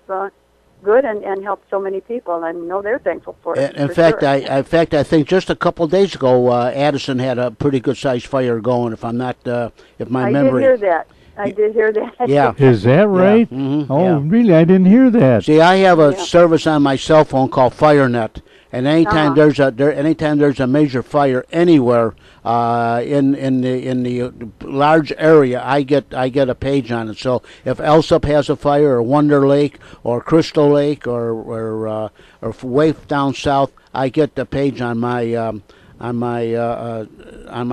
good and helped so many people, and I know they're thankful for it. In fact, I think just a couple of days ago, Addison had a pretty good-sized fire going. If I'm not, if my memory. I did hear that. I did hear that. Yeah. Is that right? Yeah. Mm-hmm. Oh, yeah. Really? I didn't hear that. See, I have a service on my cell phone called FireNet, and anytime there's a major fire anywhere in the large area, I get a page on it. So if Elsop has a fire, or Wonder Lake, or Crystal Lake, or way down south, I get the page on my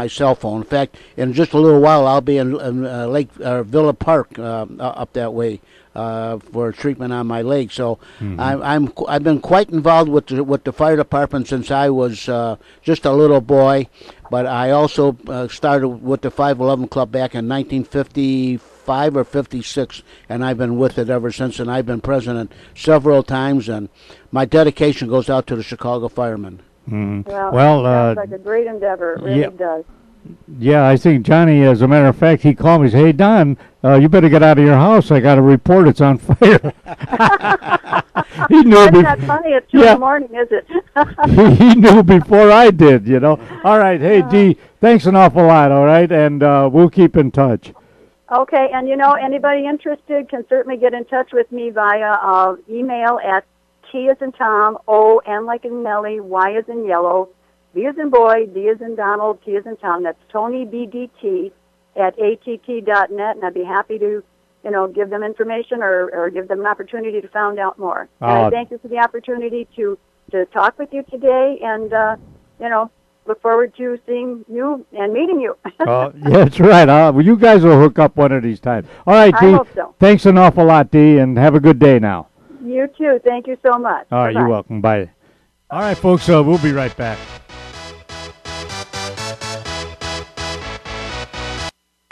cell phone. In fact, in just a little while, I'll be in Lake Villa Park up that way for treatment on my leg. So I've been quite involved with the fire department since I was just a little boy. But I also started with the 511 Club back in 1955 or 56, and I've been with it ever since. And I've been president several times, and my dedication goes out to the Chicago firemen. Well, sounds like a great endeavor. It really does. Yeah, I think Johnny, as a matter of fact, he called me and said, "Hey, Don, you better get out of your house. I got a report. It's on fire." He knew. That's not funny at 2 in the morning, is it? He knew before I did, All right, hey, D, thanks an awful lot, all right? And we'll keep in touch. Okay, and anybody interested can certainly get in touch with me via email at T as in Tom, O, N like in Nelly, Y as in yellow, B as in boy, D as in Donald, T as in Tom. That's Tony BDT at att.net, and I'd be happy to, give them information or give them an opportunity to find out more. And I thank you for the opportunity to talk with you today, and look forward to seeing you and meeting you. Yeah, that's right. Well, you guys will hook up one of these times. All right, D. I hope so. Thanks an awful lot, D, and have a good day now. You too. Thank you so much. All right, you're welcome. Bye. All right, folks, we'll be right back.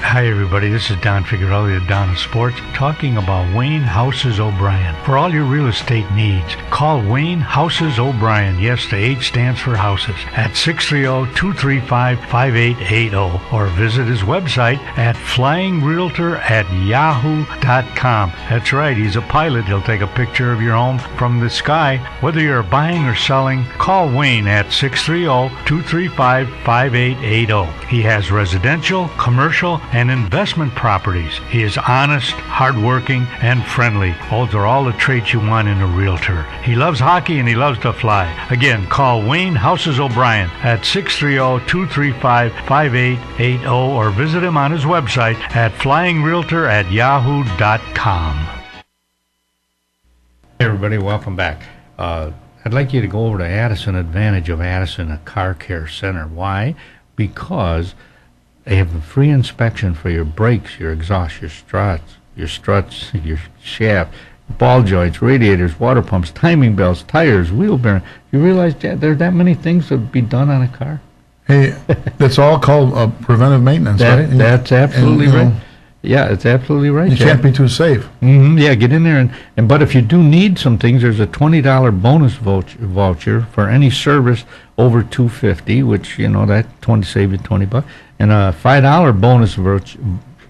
Hi, everybody. This is Don Figuerelli of Don Sports talking about Wayne Houses O'Brien. For all your real estate needs, call Wayne Houses O'Brien. Yes, the H stands for houses. At 630-235-5880 or visit his website at flyingrealtor@yahoo.com. That's right. He's a pilot. He'll take a picture of your home from the sky. Whether you're buying or selling, call Wayne at 630-235-5880. He has residential, commercial, and investment properties. He is honest, hardworking, and friendly. Those are all the traits you want in a realtor. He loves hockey and he loves to fly. Again, call Wayne Houses O'Brien at 630-235-5880 or visit him on his website at flyingrealtor@yahoo.com. Hey everybody, welcome back. I'd like you to go over to Addison Advantage of Addison, a car care center. Why? Because they have a free inspection for your brakes, your exhaust, your struts, your shaft, ball joints, radiators, water pumps, timing belts, tires, wheel bearing. You realize there are that many things that would be done on a car? Hey, that's all called preventive maintenance, right? That's absolutely right. Yeah, it's absolutely right. You can't be too safe. Yeah, get in there but if you do need some things, there's a $20 bonus voucher for any service over $250, which that save you $20, and a $5 bonus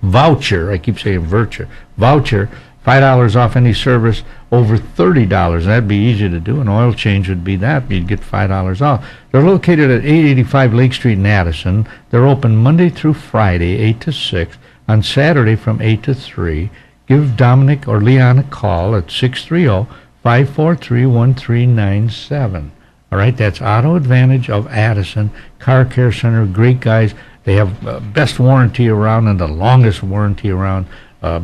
voucher. I keep saying voucher. $5 off any service over $30. That'd be easy to do. An oil change would be that. You'd get $5 off. They're located at 885 Lake Street in Addison. They're open Monday through Friday, 8 to 6. On Saturday from 8 to 3, give Dominic or Leon a call at 630-543-1397. All right, that's Auto Advantage of Addison, Car Care Center, great guys. They have best warranty around and the longest warranty around.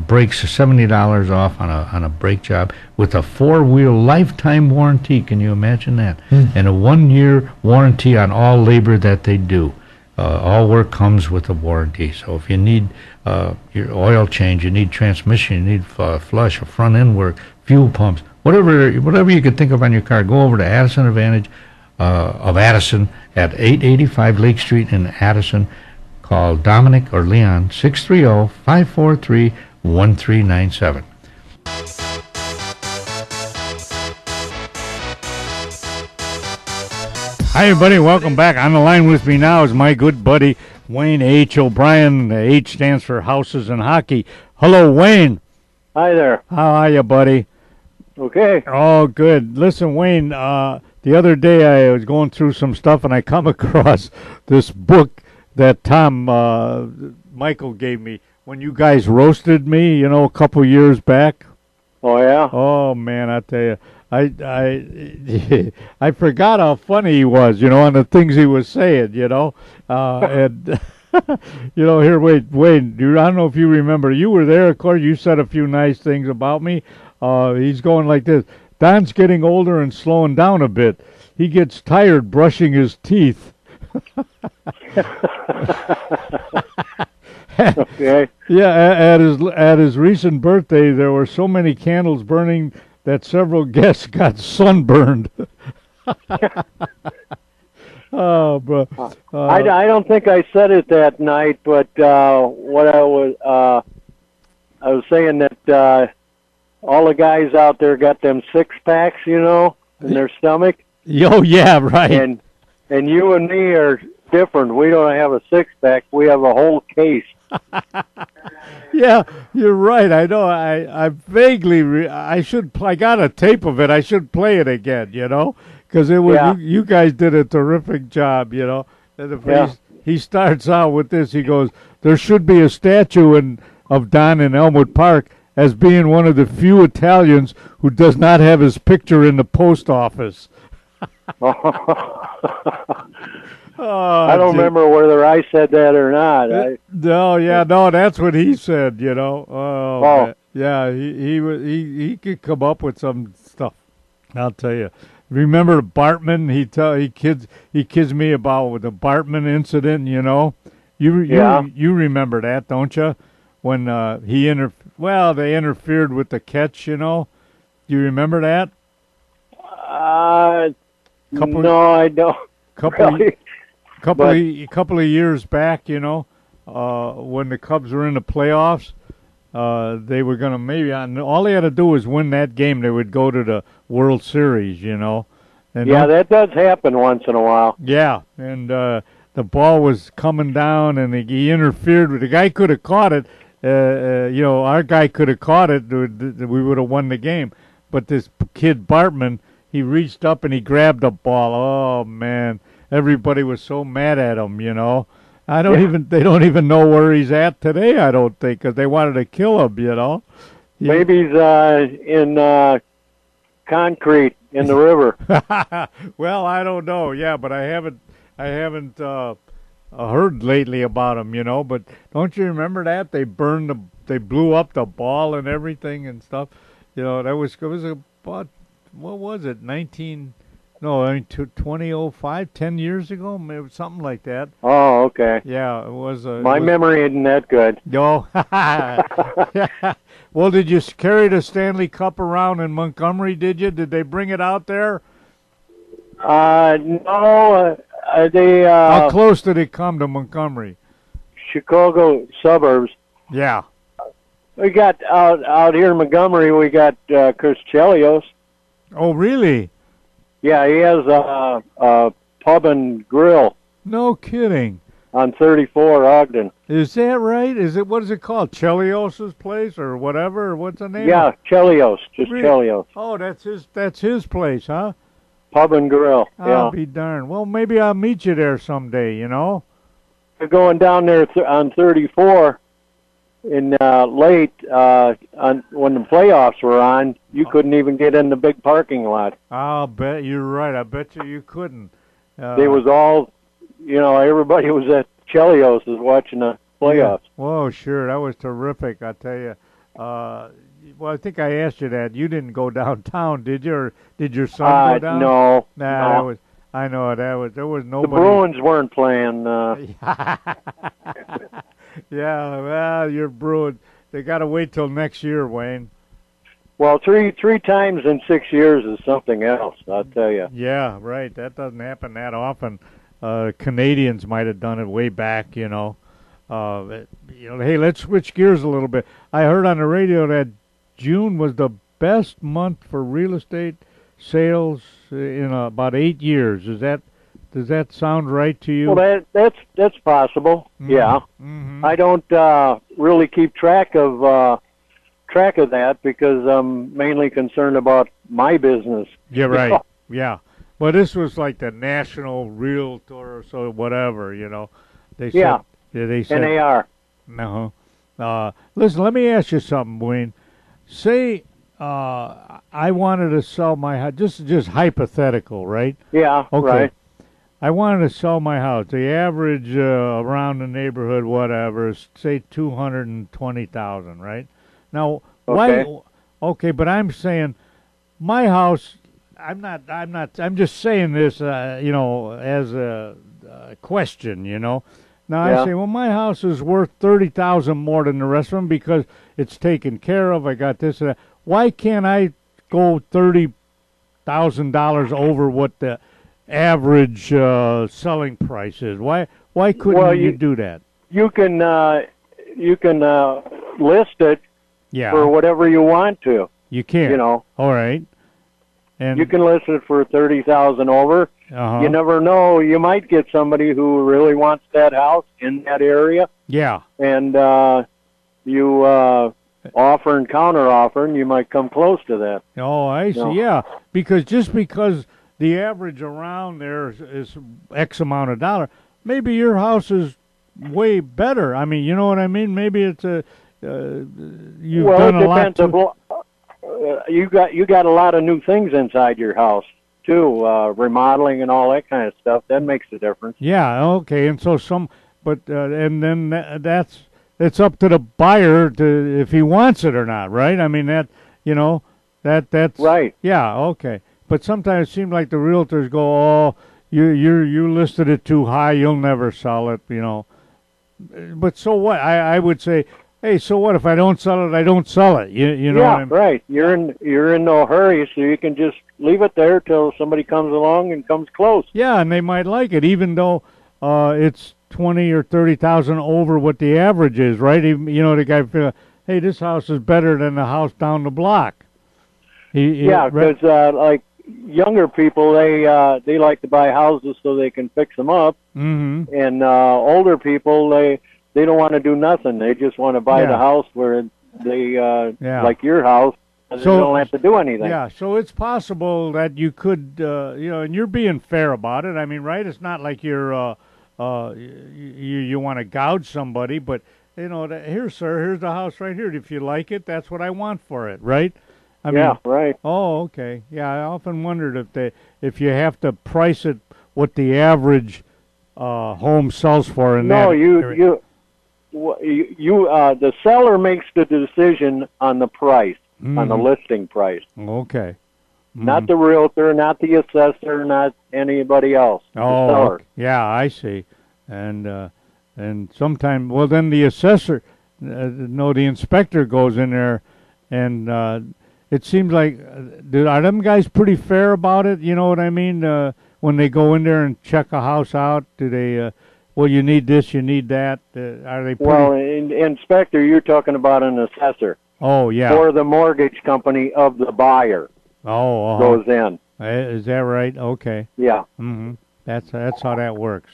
Brakes are $70 off on a brake job with a 4-wheel lifetime warranty. Can you imagine that? And a 1-year warranty on all labor that they do. All work comes with a warranty. So if you need your oil change, you need transmission, you need flush, or front end work, fuel pumps, whatever you could think of on your car, go over to Addison Advantage of Addison at 885 Lake Street in Addison. Call Dominic or Leon, 630-543-1397. Hi, everybody. Welcome back. On the line with me now is my good buddy, Wayne H. O'Brien. The H stands for Houses and Hockey. Hello, Wayne. Hi there. How are you, buddy? Okay. Oh, good. Listen, Wayne, the other day I was going through some stuff, and I come across this book that Tom Michael gave me when you guys roasted me, a couple years back. Oh, yeah? Oh, man, I tell you. I forgot how funny he was, on the things he was saying, and here, wait, I don't know if you remember, you were there, of course, you said a few nice things about me. He's going like this: Don's getting older and slowing down a bit. He gets tired brushing his teeth. Okay. Yeah, at his recent birthday, there were so many candles burning that several guests got sunburned. Oh, bro. I don't think I said it that night, but what I was saying that all the guys out there got them 6-packs, in their stomach. Oh, yeah, right. And you and me are different. We don't have a 6-pack. We have a whole case. Yeah, you're right. I know. I vaguely. I got a tape of it. I should play it again. Because it was. Yeah. You guys did a terrific job. And he starts out with this. He goes, "There should be a statue of Don in Elmwood Park as being one of the few Italians who does not have his picture in the post office." Oh, I don't remember whether I said that or not. No, that's what he said. Oh. Yeah, he could come up with some stuff. I'll tell you. Remember Bartman? He kids me about the Bartman incident. You remember that, don't you? When they interfered with the catch. Do you remember that? No, I don't. Couple of years back, when the Cubs were in the playoffs, they were going to all they had to do was win that game. They would go to the World Series, And that does happen once in a while. Yeah, and the ball was coming down, and he interfered with the guy. Could have caught it. Our guy could have caught it. We would have won the game. But this kid Bartman, he reached up and he grabbed the ball. Oh man. Everybody was so mad at him, I don't even. They don't even know where he's at today. I don't think, because they wanted to kill him. You know. Maybe he's in concrete in the river. Well, I don't know. Yeah, but I haven't heard lately about him. You know. But don't you remember that they they blew up the ball and everything and stuff. You know, it was about, what was it, 2005, 10 years ago, maybe something like that. Oh, okay. Yeah, it was. My memory isn't that good. No. Well, did you carry the Stanley Cup around in Montgomery, did you? Did they bring it out there? No, they... How close did it come to Montgomery? Chicago suburbs. Yeah. We got out here in Montgomery. We got Chris Chelios. Oh, really? Yeah, he has a pub and grill No kidding. on 34 Ogden. Is that right? What is it called? Chelios's place or whatever? Or what's the name? Yeah, Chelios, just Really? Chelios. Oh, that's his place, huh? Pub and grill. I'll Yeah, be darned. Well, maybe I'll meet you there someday, you know? we're going down there on 34 in late when the playoffs were on. You couldn't even get in the big parking lot. I'll bet you're right. I bet you couldn't. They was all, everybody was at Chelios is watching the playoffs. Whoa, sure. That was terrific, I tell you. Well, I think I asked you that. You didn't go downtown, did you? Or did your son go down? No. Nah, no. I know there was The nobody. Bruins weren't playing. Yeah, well, your Bruins. They got to wait till next year, Wayne. Well, three times in 6 years is something else, I'll tell you. Yeah, right. That doesn't happen that often. Canadians might have done it way back, you know. Hey, let's switch gears a little bit. I heard on the radio that June was the best month for real estate sales in about 8 years. Does that sound right to you? Well, that's possible. Mhm. Yeah. Mm-hmm. I don't really keep track of that because I'm mainly concerned about my business. Yeah, right. Yeah. But this was like the National Realtor, so whatever, you know. They said, Yeah. They said. NAR. Uh-huh. Listen, let me ask you something, Wayne. Say I wanted to sell my house. Just hypothetical, right? Yeah. Okay. Right. I wanted to sell my house. The average around the neighborhood, whatever, is say 220,000, right? Now, Okay. why? Okay, but I'm saying my house. I'm just saying this, as a question, you know. Now Yeah. I say, well, my house is worth 30,000 more than the rest of them because it's taken care of. I got this and that. Why can't I go $30,000 over what the average selling price is? Why couldn't Well, you do that? You can list it Yeah, for whatever you want to. you can. You know, All right. And you can list it for 30,000 over. uh-huh. You never know. You might get somebody who really wants that house in that area, Yeah. and you offer and counter offer, and you might come close to that. Oh, I see. No. Yeah, because the average around there is X amount of dollar, maybe your house is better. I mean, you know what I mean? Maybe it's you've Well, done it a lot depends. You got a lot of new things inside your house too, remodeling and all that kind of stuff. That makes a difference. Yeah, okay, and so and then it's up to the buyer to if he wants it or not, right? I mean that's Right. Yeah, okay. But sometimes it seems like the realtors go, "Oh, you listed it too high, you'll never sell it," you know. But so what? I would say, hey, so what if I don't sell it? I don't sell it. You know Yeah, what I mean? right. You're in no hurry, so you can just leave it there till somebody comes along and comes close. Yeah, and they might like it, even though it's 20 or 30,000 over what the average is, right? Even, the guy feel, hey, this house is better than the house down the block. Yeah, because like younger people, they like to buy houses so they can fix them up, Mm-hmm. and older people they don't want to do nothing. They just want to buy Yeah. the house where they Yeah. like your house. And So- they don't have to do anything. Yeah, so it's possible that you could, and you're being fair about it. I mean, right? It's not like you're you want to gouge somebody, but here, sir, here's the house right here. If you like it, that's what I want for it, right? I mean, right. Oh, okay. Yeah, I often wondered if you have to price it what the average home sells for in No, that area. the seller makes the decision on the price, on the listing price. Okay. Not the realtor, not the assessor, not anybody else. The seller. Okay. Yeah, I see. And sometime, well, then the assessor, the inspector goes in there, and it seems like, are them guys pretty fair about it? You know what I mean? When they go in there and check a house out, do they, well, you need this, you need that? Are they pretty... Well, inspector, you're talking about an assessor. Oh, yeah. Or the mortgage company of the buyer goes in. Is that right? Okay. Yeah. Mm-hmm. That's how that works.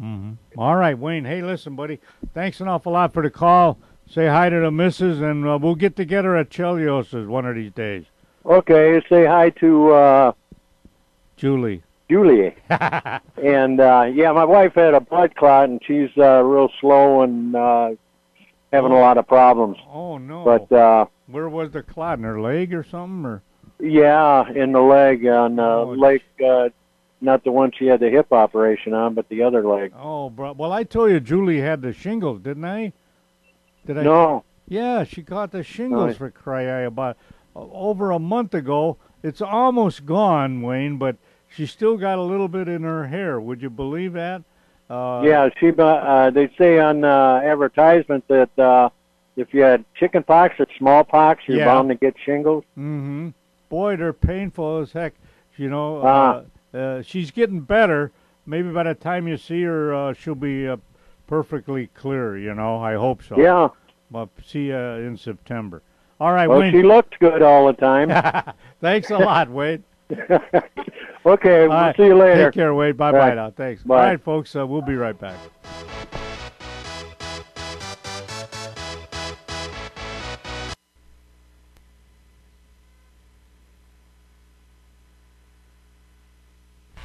Mm-hmm. All right, Wayne. Hey, listen, buddy. Thanks an awful lot for the call. Say hi to the missus, and we'll get together at Chelios's one of these days. Okay. Say hi to Julie. And, my wife had a blood clot, and she's real slow and having a lot of problems. Oh, no. But where was the clot? In her leg or something? Or? Yeah, in the leg, on leg, not the one she had the hip operation on, but the other leg. Oh, bro. Well, I told you Julie had the shingles, didn't I? Did I? No. Yeah, she caught the shingles for cry about over a month ago. It's almost gone, Wayne, but she still got a little bit in her hair. Would you believe that? Yeah, they say on advertisement that if you had chicken pox or smallpox, you're bound to get shingles. Mm-hmm. Boy, they're painful as heck. She's getting better. Maybe by the time you see her, she'll be perfectly clear, I hope so. Yeah. Well, see you in September. All right, well, Wayne. She looked good all the time. Thanks a lot, Wade. Okay, we'll see you later. Take care, Wade. Bye-bye now. Thanks. Bye. All right, folks, we'll be right back.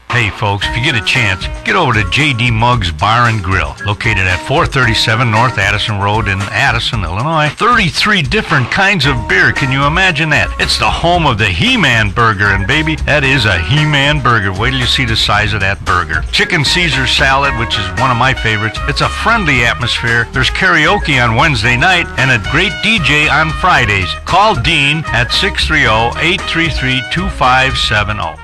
Hey folks, if you get a chance, get over to J.D. Muggs Bar and Grill, located at 437 North Addison Road in Addison, Illinois. 33 different kinds of beer. Can you imagine that? It's the home of the He-Man burger, and baby, that is a He-Man burger. Wait till you see the size of that burger. Chicken Caesar salad, which is one of my favorites. It's a friendly atmosphere. There's karaoke on Wednesday night and a great DJ on Fridays. Call Dean at 630-833-2570.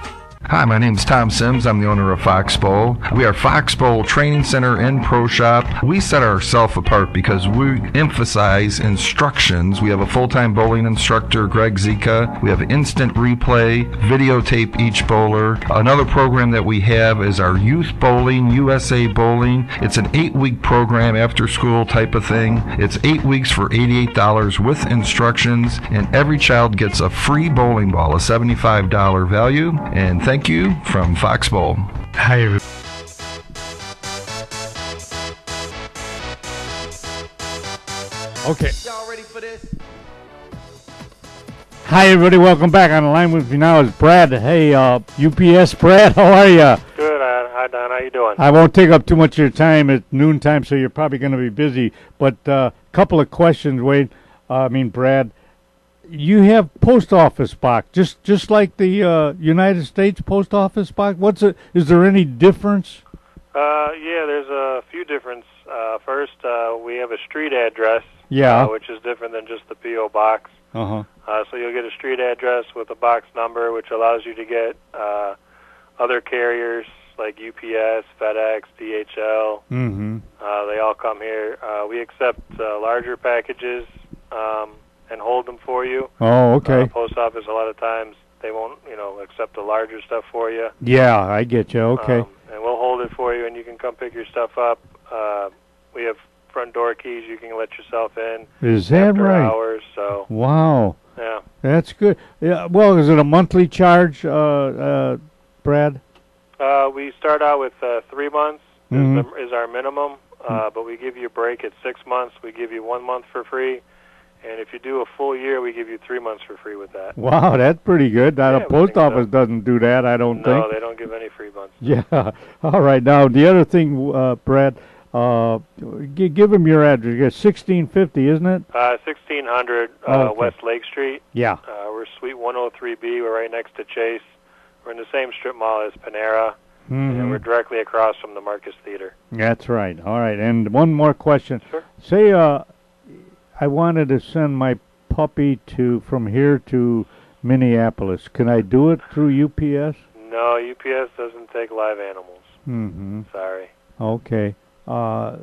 Hi, my name is Tom Sims. I'm the owner of Foxbowl. We are Foxbowl Training Center and Pro Shop. We set ourselves apart because we emphasize instructions. We have a full-time bowling instructor, Greg Zika. We have instant replay, videotape each bowler. Another program that we have is our Youth Bowling, USA Bowling. It's an 8-week program, after school type of thing. It's 8 weeks for $88 with instructions, and every child gets a free bowling ball, a $75 value. And thank you from Foxbowl. Hi, everybody. Okay. Y'all ready for this? Hi, everybody. Welcome back. On the line with me now is Brad. Hey, UPS Brad, how are you? Good. Hi, Don. How you doing? I won't take up too much of your time at noontime, so you're probably going to be busy. But a couple of questions, Wade. Brad. You have post office box, just like the United States post office box. Is there any difference? Yeah, there's a few differences. First, we have a street address, which is different than just the P.O. box. Uh-huh. So you'll get a street address with a box number, which allows you to get other carriers like UPS, FedEx, DHL. Mm-hmm. They all come here. We accept larger packages and hold them for you. Oh, okay. Post office, a lot of times, they won't, accept the larger stuff for you. Yeah, I get you. Okay. And we'll hold it for you, and you can come pick your stuff up. We have front door keys. You can let yourself in. Is that after right? Hours. So. Wow. Yeah. That's good. Yeah. Well, is it a monthly charge, Brad? We start out with 3 months Mm-hmm. is our minimum, but we give you a break at 6 months. We give you 1 month for free. And if you do a full year, we give you 3 months for free with that. Wow, that's pretty good. Now, the post office doesn't do that, I don't think. No, they don't give any free months. Yeah. All right. Now, the other thing, Brad, give him your address. 1650, isn't it? 1600 okay. West Lake Street. Yeah. We're Suite 103B. We're right next to Chase. We're in the same strip mall as Panera. And we're directly across from the Marcus Theater. That's right. All right. And one more question. Sure. Say I wanted to send my puppy from here to Minneapolis. Can I do it through UPS? No, UPS doesn't take live animals. Sorry. Okay. I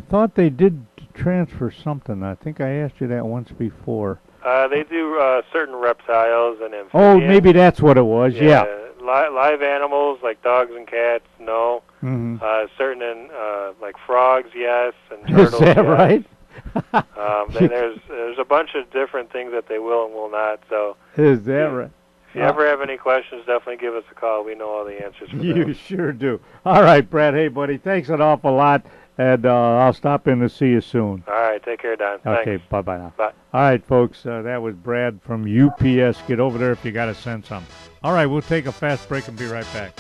thought they did transfer something. I think I asked you that once before. They do certain reptiles and amphibians. Oh, maybe that's what it was. Yeah. Live animals like dogs and cats, no. Certain like frogs, yes, and turtles. Is that yes. right? Then there's a bunch of different things that they will and will not. So is that right? If you ever have any questions, definitely give us a call. We know all the answers for You them. sure do. All right, Brad. Hey, buddy, thanks an awful lot, and I'll stop in to see you soon. All right, take care, Don. Okay, Thanks. bye-bye now. Bye. All right, folks, that was Brad from UPS. Get over there if you got to send something. All right, we'll take a fast break and be right back.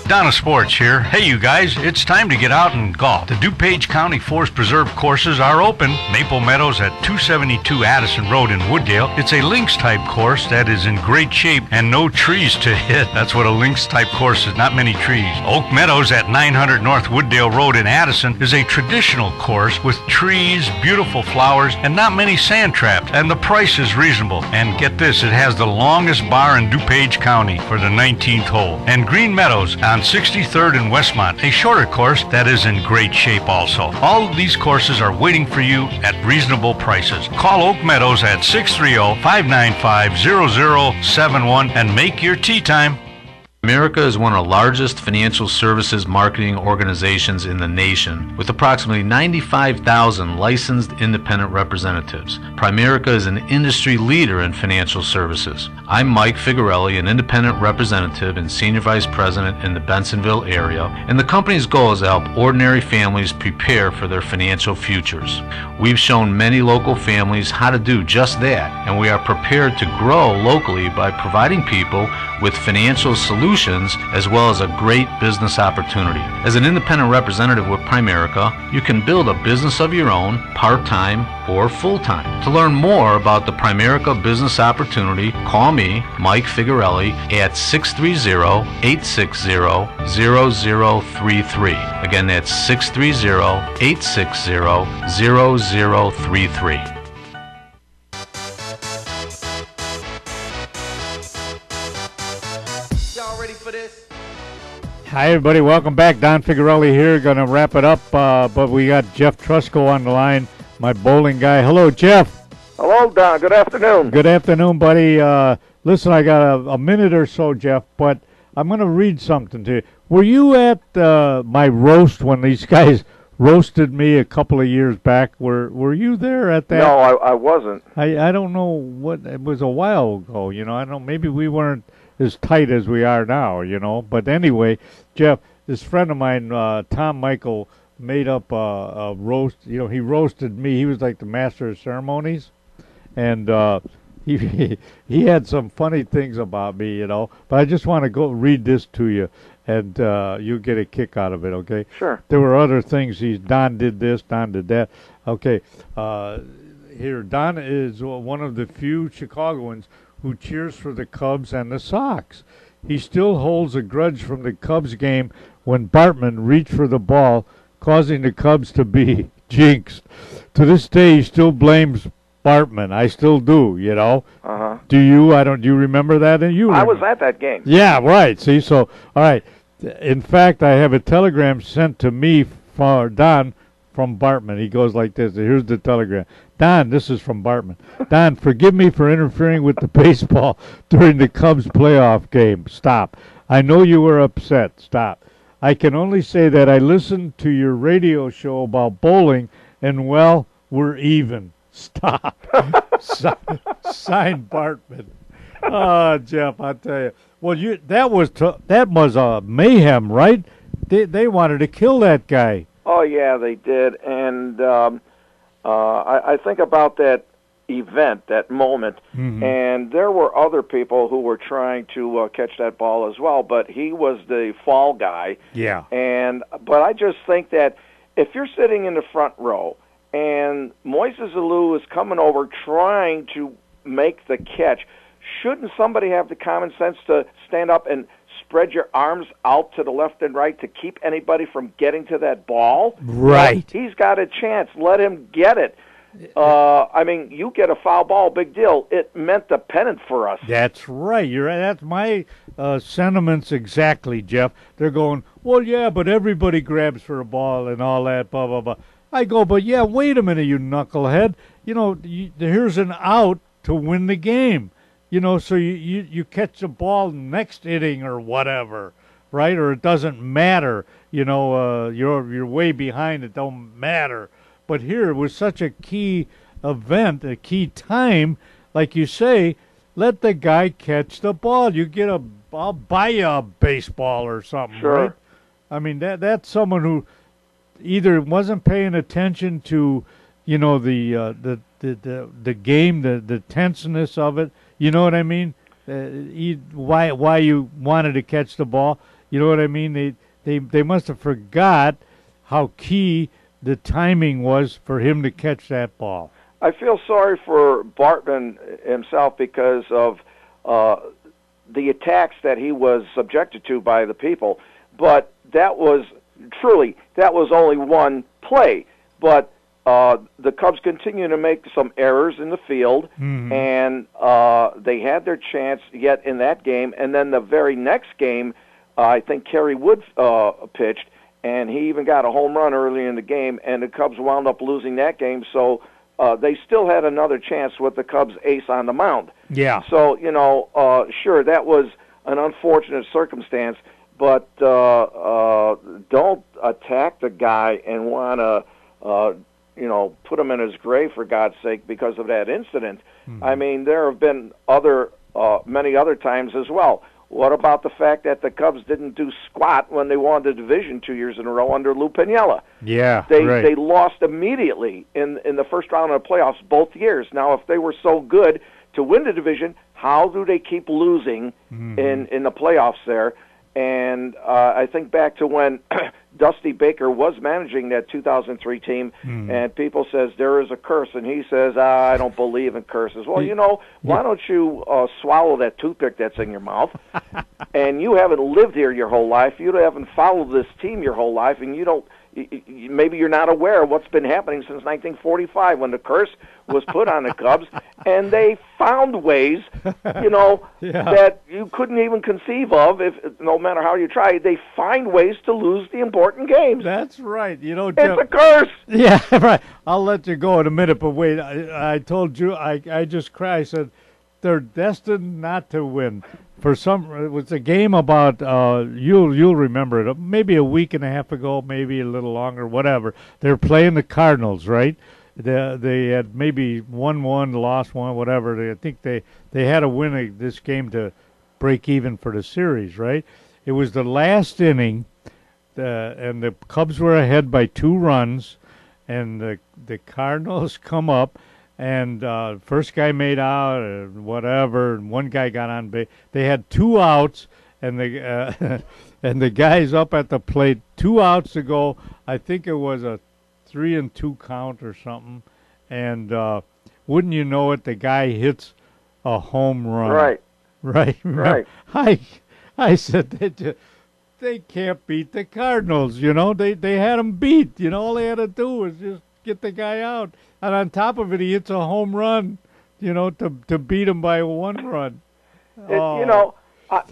Donna Sports here. Hey, you guys, it's time to get out and golf. The DuPage County Forest Preserve courses are open. Maple Meadows at 272 Addison Road in Wooddale. It's a links-type course that is in great shape and no trees to hit. That's what a links-type course is, not many trees. Oak Meadows at 900 North Wooddale Road in Addison is a traditional course with trees, beautiful flowers, and not many sand traps. And the price is reasonable. And get this, it has the longest bar in DuPage County for the 19th hole. And Green Meadows on 63rd and Westmont, a shorter course that is in great shape also. All of these courses are waiting for you at reasonable prices. Call Oak Meadows at 630-595-0071 and make your tee time. America is one of the largest financial services marketing organizations in the nation, with approximately 95,000 licensed independent representatives. Primerica is an industry leader in financial services. I'm Mike Figarelli, an independent representative and senior vice president in the Bensonville area, and the company's goal is to help ordinary families prepare for their financial futures. We've shown many local families how to do just that, and we are prepared to grow locally by providing people with financial solutions as well as a great business opportunity. As an independent representative with Primerica, you can build a business of your own, part-time or full-time. To learn more about the Primerica business opportunity, call me, Mike Figarelli, at 630-860-0033. Again, that's 630-860-0033. Hi, everybody. Welcome back. Don Figarelli here. Going to wrap it up, but we got Jeff Trusco on the line, my bowling guy. Hello, Jeff. Hello, Don. Good afternoon. Good afternoon, buddy. Listen, I got a minute or so, Jeff, but I'm going to read something to you. Were you at my roast when these guys roasted me a couple of years back? Were you there at that? No, I wasn't. I don't know what. It was a while ago, you know. I don't know. Maybe we weren't as tight as we are now, you know. But anyway, Jeff, this friend of mine, Tom Michael, made up a roast. You know, he roasted me. He was like the master of ceremonies, and he had some funny things about me, you know. But I just want to go read this to you, and you'll get a kick out of it, okay? Sure. There were other things. Don did this, Don did that. Okay, here, Don is one of the few Chicagoans who cheers for the Cubs and the Sox. He still holds a grudge from the Cubs game when Bartman reached for the ball, causing the Cubs to be jinxed. To this day, he still blames Bartman. I still do, you know. Uh-huh. Do you? Do you remember that? And you? I was at that game. Yeah, right. See, so, all right. In fact, I have a telegram sent to me for Don from Bartman. He goes like this. Here's the telegram. Don, this is from Bartman. Don, forgive me for interfering with the baseball during the Cubs playoff game. Stop. I know you were upset. Stop. I can only say that I listened to your radio show about bowling, and, well, we're even. Stop. Signed Bartman. Oh, Jeff, I tell you. Well, that was mayhem, right? They wanted to kill that guy. Oh, Oh yeah, they did, and I think about that event, that moment, and there were other people who were trying to catch that ball as well, but he was the fall guy. Yeah. But I just think that if you're sitting in the front row and Moises Alou is coming over trying to make the catch, shouldn't somebody have the common sense to stand up and spread your arms out to the left and right to keep anybody from getting to that ball? Right. He's got a chance. Let him get it. I mean, you get a foul ball, big deal. It meant the pennant for us. That's right. You're right. That's my sentiments exactly, Jeff. They're going, well, yeah, but everybody grabs for a ball and all that, blah, blah, blah. I go, but yeah, wait a minute, you knucklehead. You know, here's an out to win the game. You know, so you catch the ball next inning or whatever, right? Or it doesn't matter. You know, you're way behind. It don't matter. But here it was such a key event, a key time, like you say. Let the guy catch the ball. I'll buy you a baseball or something, Sure. right? I mean that's someone who either wasn't paying attention to, you know, the game, the tenseness of it. You know what I mean? Why you wanted to catch the ball? You know what I mean? They must have forgot how key the timing was for him to catch that ball. I feel sorry for Bartman himself because of the attacks that he was subjected to by the people. But that was only one play. But the Cubs continue to make some errors in the field, and they had their chance yet in that game. And then the very next game, I think Kerry Wood pitched, and he even got a home run early in the game, and the Cubs wound up losing that game. So they still had another chance with the Cubs ace on the mound. Yeah. So, you know, sure, that was an unfortunate circumstance, but don't attack the guy and want to, you know, put him in his grave, for God's sake, because of that incident. I mean, there have been many other times as well. What about the fact that the Cubs didn't do squat when they won the division 2 years in a row under Lou Piniella? Yeah, right. They lost immediately in the first round of the playoffs both years. Now, if they were so good to win the division, how do they keep losing in the playoffs there? And I think back to when Dusty Baker was managing that 2003 team, and people says there is a curse, and he says, I don't believe in curses. Well, you know, why don't you swallow that toothpick that's in your mouth? And you haven't lived here your whole life. You haven't followed this team your whole life, and you don't. Maybe you're not aware of what's been happening since 1945 when the curse was put on the Cubs, and they found ways, you know, that you couldn't even conceive of. If no matter how you try, they find ways to lose the important games. That's right. You know, Jeff, it's a curse. Yeah, right. I'll let you go in a minute, but wait. I told you, I just cried. I said they're destined not to win. It was a game about you'll remember it, maybe a week and a half ago, maybe a little longer, whatever. They're playing the Cardinals, right? They had maybe won one, lost one, whatever. I think they had to win this game to break even for the series, right? It was the last inning, and the Cubs were ahead by 2 runs, and the Cardinals come up. And first guy made out, whatever, and one guy got on base. They had 2 outs, and the guy's up at the plate, 2 outs to go. I think it was a 3-2 count or something. And wouldn't you know it, the guy hits a home run. Right. Right. Right. I said they can't beat the Cardinals. You know, they had them beat. You know, all they had to do was just get the guy out. And on top of it, he hits a home run, you know, to beat him by 1 run. You know,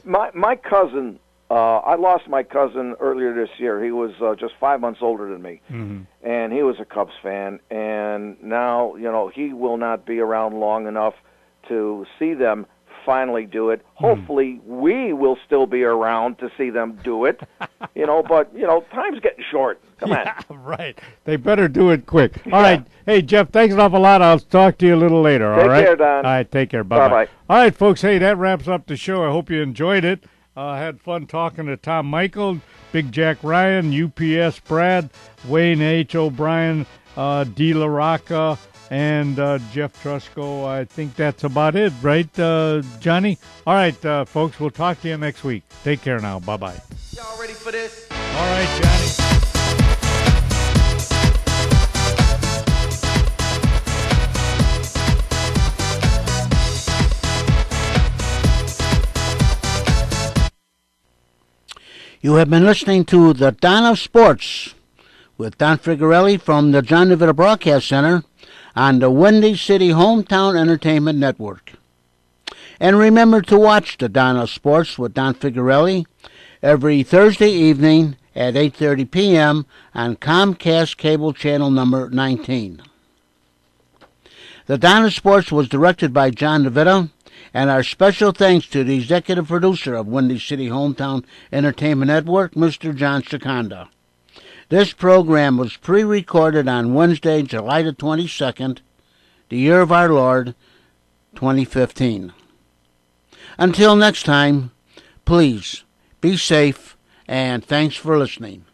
my cousin, I lost my cousin earlier this year. He was just 5 months older than me, and he was a Cubs fan. And now, you know, he will not be around long enough to see them finally do it. Hopefully, we will still be around to see them do it. You know, but, you know, time's getting short. Come on. Right. They better do it quick. All right. Hey, Jeff, thanks an awful lot. I'll talk to you a little later, all right? Take care, Don. All right, take care. Bye-bye. All right, folks, hey, that wraps up the show. I hope you enjoyed it. Had fun talking to Tom Michael, Big Jack Ryan, UPS Brad, Wayne H. O'Brien, D. LaRocca, and Jeff Trusco. I think that's about it, right, Johnny? All right, folks, we'll talk to you next week. Take care now. Bye-bye. Y'all ready for this? All right, Johnny. You have been listening to the Don of Sports with Don Figarelli from the John DeVita Broadcast Center on the Windy City Hometown Entertainment Network. And remember to watch the Don of Sports with Don Figarelli every Thursday evening at 8:30 p.m. on Comcast Cable Channel number 19. The Don of Sports was directed by John DeVita, and our special thanks to the executive producer of Windy City Hometown Entertainment Network, Mr. John Seconda. This program was pre-recorded on Wednesday, July the 22nd, the year of our Lord, 2015. Until next time, please be safe, and thanks for listening.